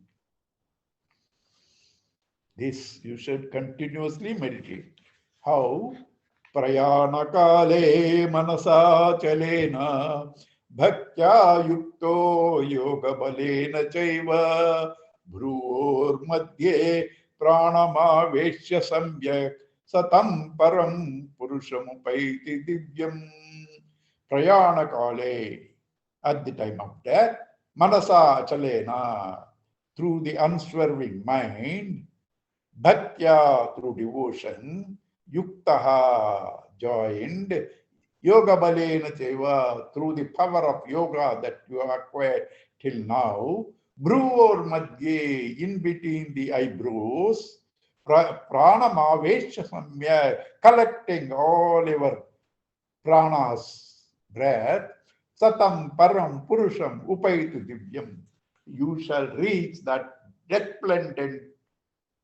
This you should continuously meditate. How? Prayanakale manasa chalena bhaktya yukto yoga balena chaiva bhrur madhye pranamaveshya samyak satam param purushamapaiti divyam. Prayanakale, at the time of death, manasa achalena, through the unswerving mind, bhaktya, through devotion, yuktaha, joined, yoga balena cheva, through the power of yoga that you have acquired till now, bhruvor madhye, in between the eyebrows, pranamavesha samya, collecting all your pranas, breath, satam param purusham upaitu divyam. You shall reach that resplendent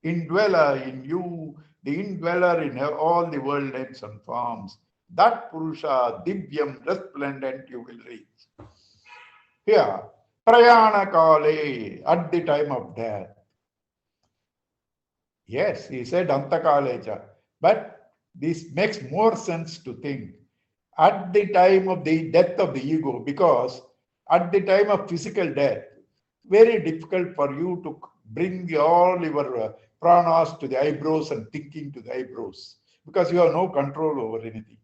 indweller in you, the indweller in all the world names and forms. That Purusha, Divyam, resplendent, you will reach. Here, Prayana Kale, at the time of death. Yes, he said Antakalecha, but this makes more sense to think at the time of the death of the ego, because at the time of physical death, very difficult for you to bring all your pranas to the eyebrows and thinking to the eyebrows, because you have no control over anything.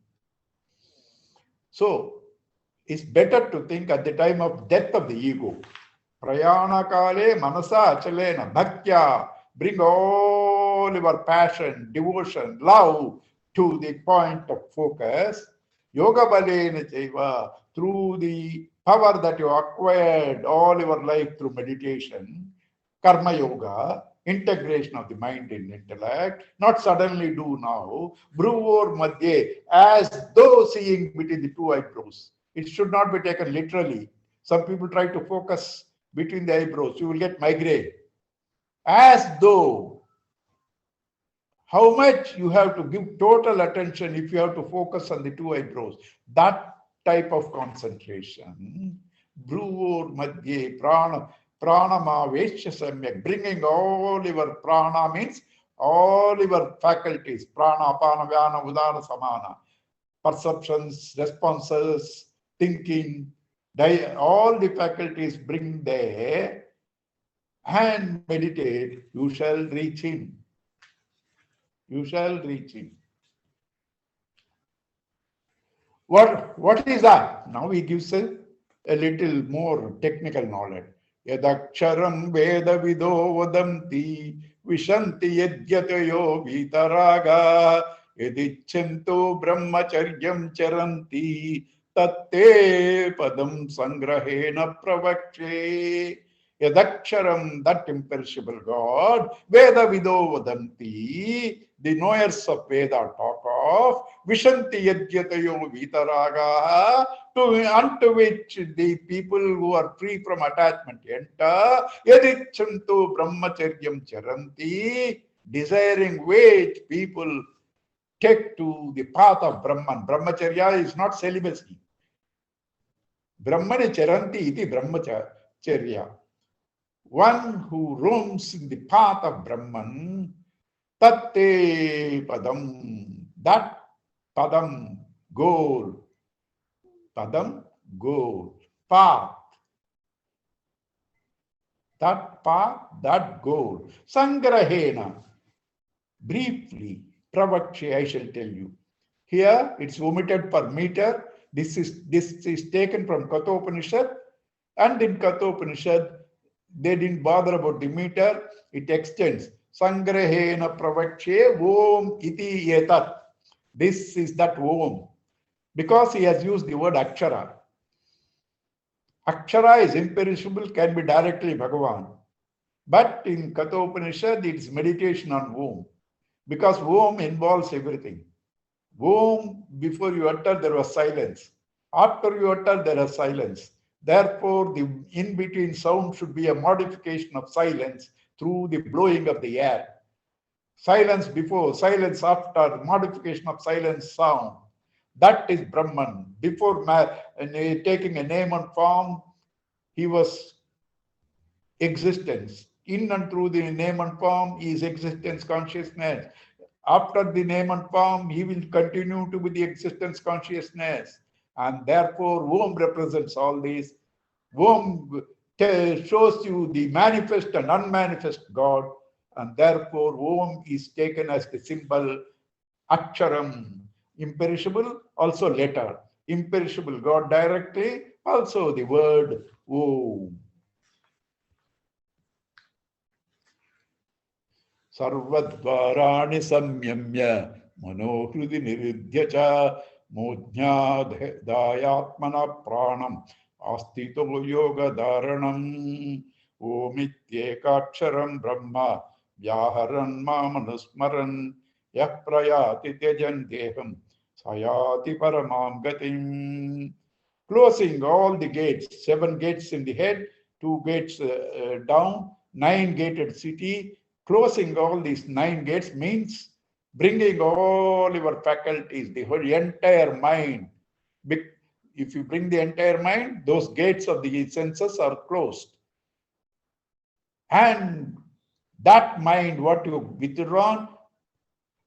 So it's better to think at the time of death of the ego. Prayana kale manasa achalena bhaktya, bring all your passion, devotion, love to the point of focus. Yoga balena chaiva, through the power that you acquired all your life through meditation, karma yoga, integration of the mind and intellect, not suddenly do now, bhruvor madhye, as though seeing between the two eyebrows. It should not be taken literally. Some people try to focus between the eyebrows. You will get migraine. As though, how much you have to give total attention if you have to focus on the two eyebrows. That type of concentration. Bhruvor madhye pranamavesha samyak, bringing all your prana means all your faculties, prana, apana, vyana, udana, samana, perceptions, responses, thinking, all the faculties bring there and meditate, you shall reach him. You shall reach him. What is that? Now he gives a little more technical knowledge. Yadaksharam veda vido vadanti vishanti yadyatayo vitaraga yadichanto brahmacharyam charanti tatte padam sangrahena pravakshe. Yadaksharam, that imperishable God, Veda Vido Vadanti, the knowers of Veda talk of, Vishanti Yadyatayo Vitaraga, unto which the people who are free from attachment enter, Yadichantu Brahmacharyam Charanti, desiring which people take to the path of Brahman. Brahmacharya is not celibacy. Brahmane Charanti iti Brahmacharya. One who roams in the path of Brahman, tatte padam, that padam, goal, padam, goal, path, that path, that goal. Sangrahena, briefly, pravakshe, I shall tell you. Here it's omitted per meter. This is taken from Kathopanishad, and in Kathopanishad, they didn't bother about the meter. It extends. Sangrahena pravakshe om iti etat. This is that om. Because he has used the word akshara. Akshara is imperishable, can be directly Bhagavan. But in Kathopanishad, it is meditation on om. Because om involves everything. Om, before you utter, there was silence. After you utter, there is silence. Therefore, the in-between sound should be a modification of silence through the blowing of the air. Silence before, silence after, modification of silence sound. That is Brahman. Before taking a name and form, he was existence. In and through the name and form is existence consciousness. After the name and form, he will continue to be the existence consciousness. And therefore, Om represents all these. Om shows you the manifest and unmanifest God. And therefore, Om is taken as the symbol Aksharam. Imperishable, also letter. Imperishable God directly, also the word Om. sarvadvarani samyamya manohridi niruddhya cha modhyadayatmana pranam astito yoga dharanam omityekaksharam brahma vyaharan mamanusmaran yah prayati tyajan deham sayati paramam gatim. Closing all the gates, 7 gates in the head, 2 gates down, 9 gated city. Closing all these 9 gates means bringing all your faculties, the whole entire mind. If you bring the entire mind, those gates of the senses are closed. And that mind, what you withdrawn,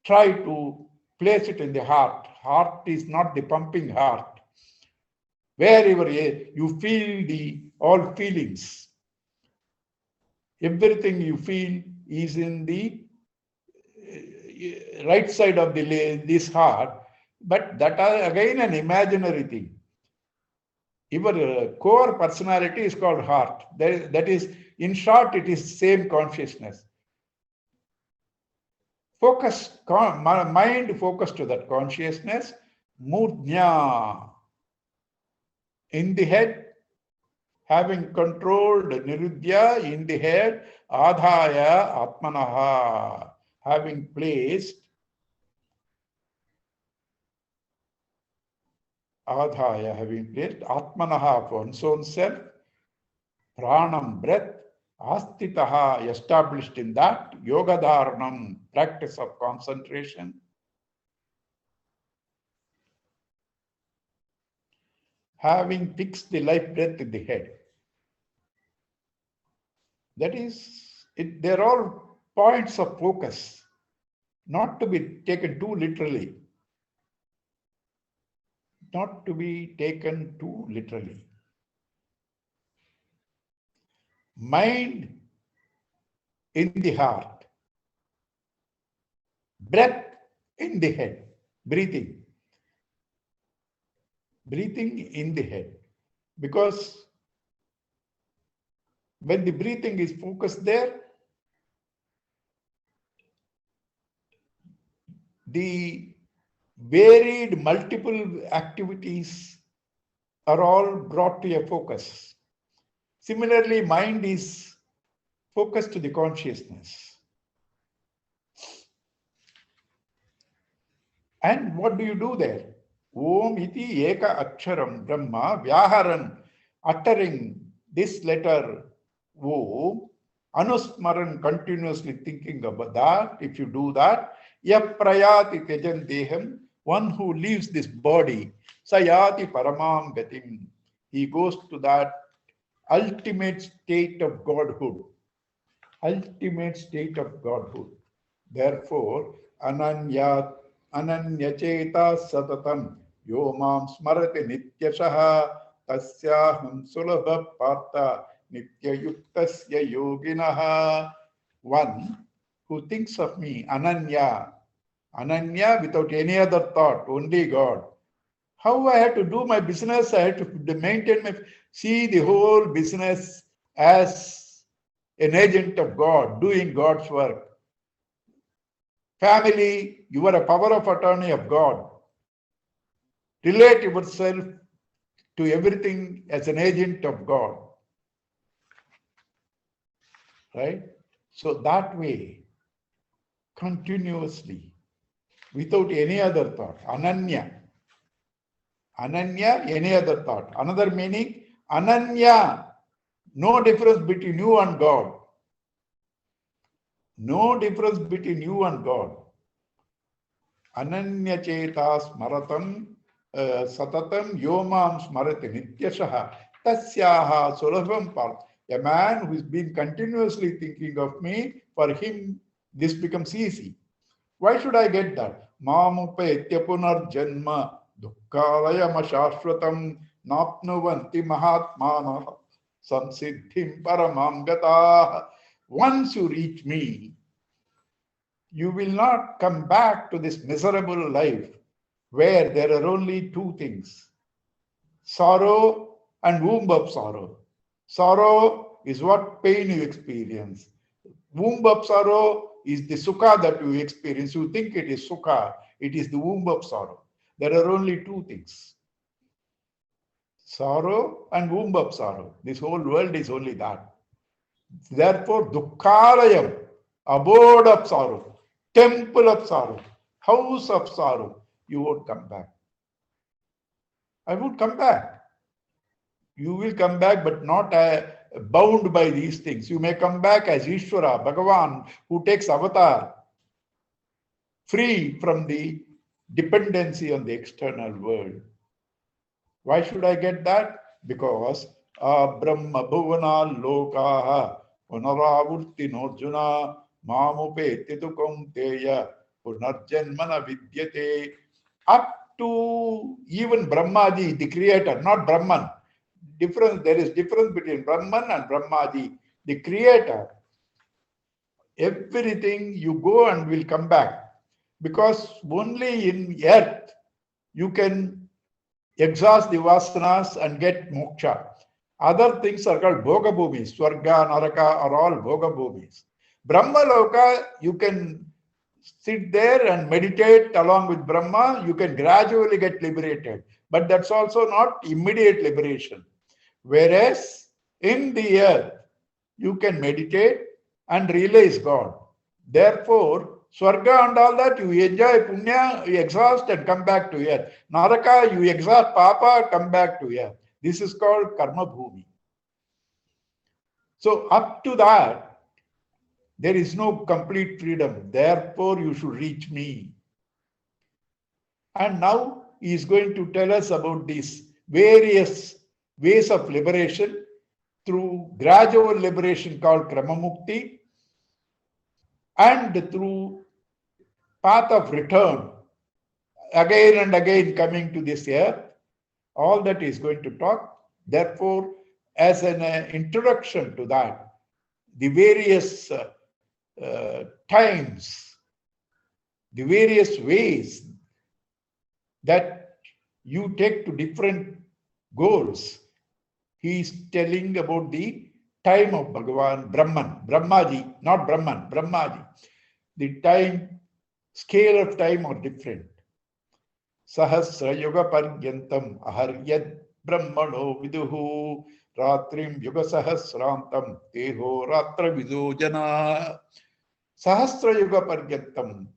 try to place it in the heart. Heart is not the pumping heart. Wherever you feel all feelings, everything you feel is in the right side of this heart, but that is again an imaginary thing. Your core personality is called heart. That is, in short, it is same consciousness. Mind focus to that consciousness, mudnya, in the head, having controlled niruddhya in the head, adhaya atmanaha, having placed atmanaha for one's own self, pranam, breath, astitaha, established in that, yoga dharanam, practice of concentration, having fixed the life breath in the head. That is, they're all points of focus, not to be taken too literally. Not to be taken too literally. Mind in the heart, breath in the head, breathing. Breathing in the head. Because when the breathing is focused there, the varied multiple activities are all brought to a focus. Similarly, mind is focused to the consciousness. And what do you do there? Om iti eka aksharam brahma vyaharan, uttering this letter Om, anusmaran, continuously thinking about that. If you do that, yaprayati tejan deham, one who leaves this body, sayati paramam gatim, he goes to that ultimate state of Godhood. Ultimate state of Godhood. Therefore, ananyacheta satatam yomam smarati nityashaha tasyaham sulabha partha nityayuktasya yoginaha. One who thinks of me, ananya, without any other thought, only God. How I have to do my business, I have to maintain see the whole business as an agent of God, doing God's work. Family, you are a power of attorney of God. Relate yourself to everything as an agent of God. Right? So that way, continuously, without any other thought, ananya. Ananya, any other thought. Another meaning, ananya, no difference between you and God. No difference between you and God. Ananya cheta smaratam satatam yomam smarati nityashaha tasyaha sulabham part. A man who is being continuously thinking of me, for him this becomes easy. Why should I get that? Mamupetya punar janma dukkhalayam ashashvatam napnuvanti mahatmana samsiddhim paramam gata. Once you reach me, you will not come back to this miserable life where there are only two things, sorrow and womb of sorrow. Sorrow is what pain you experience. Womb of sorrow is the sukha that you experience. You think it is sukha, it is the womb of sorrow. There are only two things: sorrow and womb of sorrow. This whole world is only that. Therefore, dukkhalayam, abode of sorrow, temple of sorrow, house of sorrow, you won't come back. I won't come back. You will come back, but not bound by these things. You may come back as Ishvara, Bhagavan, who takes avatar, free from the dependency on the external world. Why should I get that? Because Brahma Bhuvana Lokaha Punaravurti Norjuna Mamupeti Kaunteya Punarjanmana Vidyate. Up to even Brahmaji, the creator, not Brahman. There is difference between Brahman and Brahmaji, the creator. Everything you go and will come back. Because only in earth you can exhaust the vasanas and get moksha. Other things are called bhogabhumis. Swarga, Naraka are all bhogabhumis. Brahmaloka, you can sit there and meditate along with Brahma. You can gradually get liberated. But that's also not immediate liberation. Whereas in the earth, you can meditate and realize God. Therefore, Swarga and all that, you enjoy punya, you exhaust and come back to earth. Naraka, you exhaust papa, come back to earth. This is called karma bhumi. So up to that, there is no complete freedom. Therefore, you should reach me. And now he is going to tell us about these various ways of liberation through gradual liberation called Kramamukti and through path of return, again and again coming to this earth. All that is going to talk. Therefore, as an introduction to that, the various times, the various ways that you take to different goals, he is telling about the time of Bhagavan, Brahmaji, not Brahman, Brahmaji. The time, scale of time are different. Sahasra Yoga Paryantam Aharyad Brahmano Viduhu Ratrim Yoga Sahasrantam Teho Ratra Vidu Jana. Sahasra Yoga Paryantam,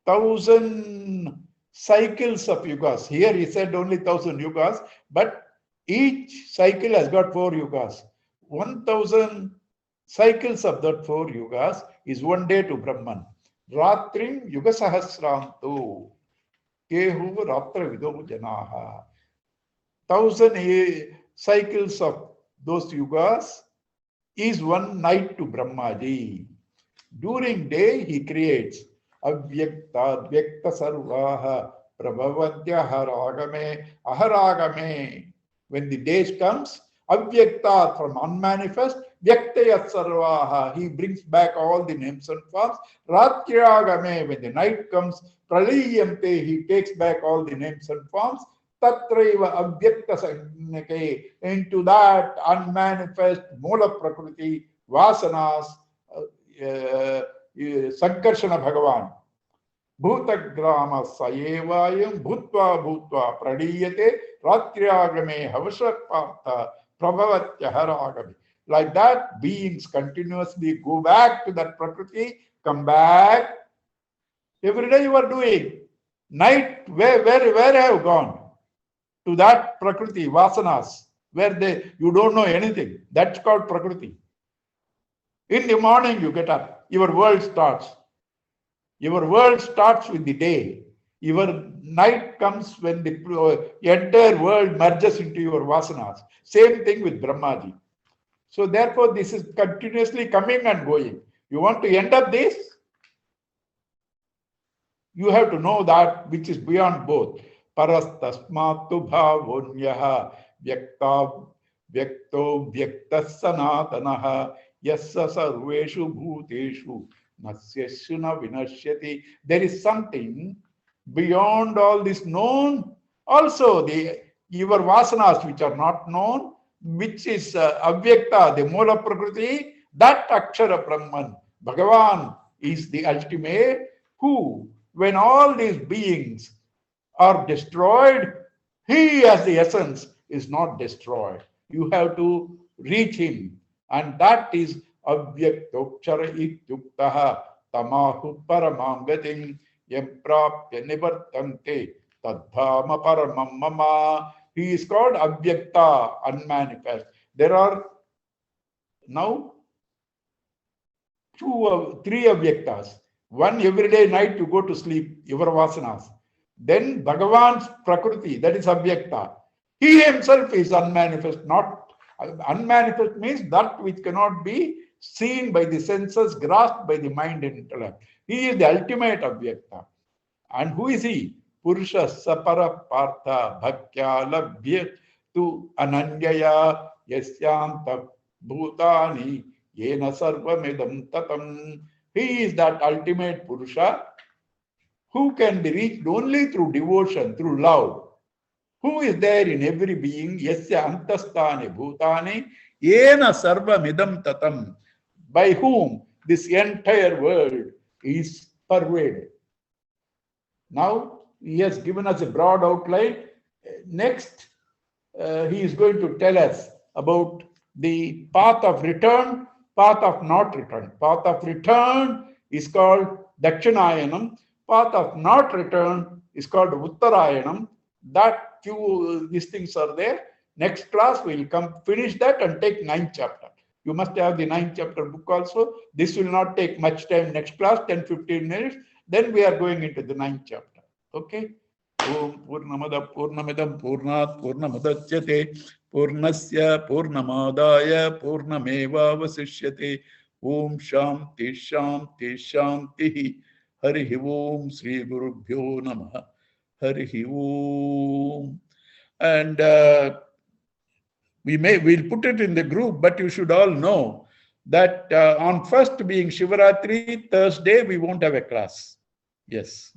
1,000 cycles of yugas. Here he said only 1,000 yugas, but each cycle has got 4 yugas. 1,000 cycles of that 4 yugas is one day to Brahman. Ratrim Yuga Sahasranto Kehu Ratra Vido Janaha. 1,000 cycles of those yugas is one night to Brahmaji. During day he creates Avyakta Vyakta Sarvaha Prabhavantya Aharagame. When the day comes, Avyakta from unmanifest, Vyaktaya Sarvaha, he brings back all the names and forms. Ratyagame, when the night comes, Praliyante, he takes back all the names and forms. Tatraiva Avyakta Sannake, into that unmanifest Mula Prakriti, Vasanas, Sankarshana Bhagavan. Bhutagrama Sayevayam Bhutva Bhutva Pradiyate Ratyagame Havasapata Prabhavatya Haragame. Like that, beings continuously go back to that Prakriti, come back. Every day you are doing. Night, where have you gone? To that Prakriti, Vasanas, where you don't know anything. That's called Prakriti. In the morning you get up, your world starts. Your world starts with the day. Your night comes when the entire world merges into your vasanas. Same thing with Brahmaji. So therefore, this is continuously coming and going. You want to end up this? You have to know that which is beyond both. Parastasmatu bhavonyaha vyakta vyakto vyaktas sanatanaha yassa sarveshu bhuteshu nasyasuna vinashyati. There is something beyond all this known. Also, your vasanas which are not known, which is avyakta, the Mula Prakriti, that Akshara Brahman, Bhagavan is the ultimate, who, when all these beings are destroyed, he as the essence is not destroyed. You have to reach him, and that is Avyaktokshara ityuktaha tamahu paramangatim yamprapya nivartante tadhama paramam mama. He is called Avyakta, unmanifest. There are now three Avyaktas. One, everyday night you go to sleep, your vasanas. Then Bhagavan's Prakriti, that is Avyakta. He himself is unmanifest. Not unmanifest means that which cannot be seen by the senses, grasped by the mind and intellect. He is the ultimate Avyakta. And who is he? Purusha Sapara Partha Bhaktya Labhya Tu Ananyaya Yasyanta Bhutani Yena Sarvamidam Tatam. He is that ultimate Purusha who can be reached only through devotion, through love. Who is there in every being? Yasya Antastane Bhutani Yena Sarvamidam Tatam. By whom this entire world is pervaded. Now, he has given us a broad outline. Next, he is going to tell us about the path of return, path of not return. Path of return is called Dakshinayanam. Path of not return is called Uttarayanam. That few these things are there. Next class we will come finish that and take 9th chapter. You must have the 9th chapter book also. This will not take much time. Next class, 10-15 minutes. Then we are going into the 9th chapter. Okay? Om Purnamada Purnamidam Purnat Purnamudachyate Purnasya Purnamadaya Purnameva Vasishyate Om Shanti Shanti Shanti Harihi Om Sri Gurubhyo Namaha Harihi Om. And we'll put it in the group, but you should all know that on first being Shivaratri, Thursday, we won't have a class. Yes.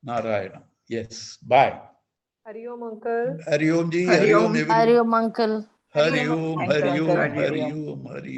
Narayana. Yes. Bye. Hari Om, Uncle. Hari Om ji. Hari Om. Hari Om. Uncle. Hari Om. Hari Om. Hari Om. Hari Om.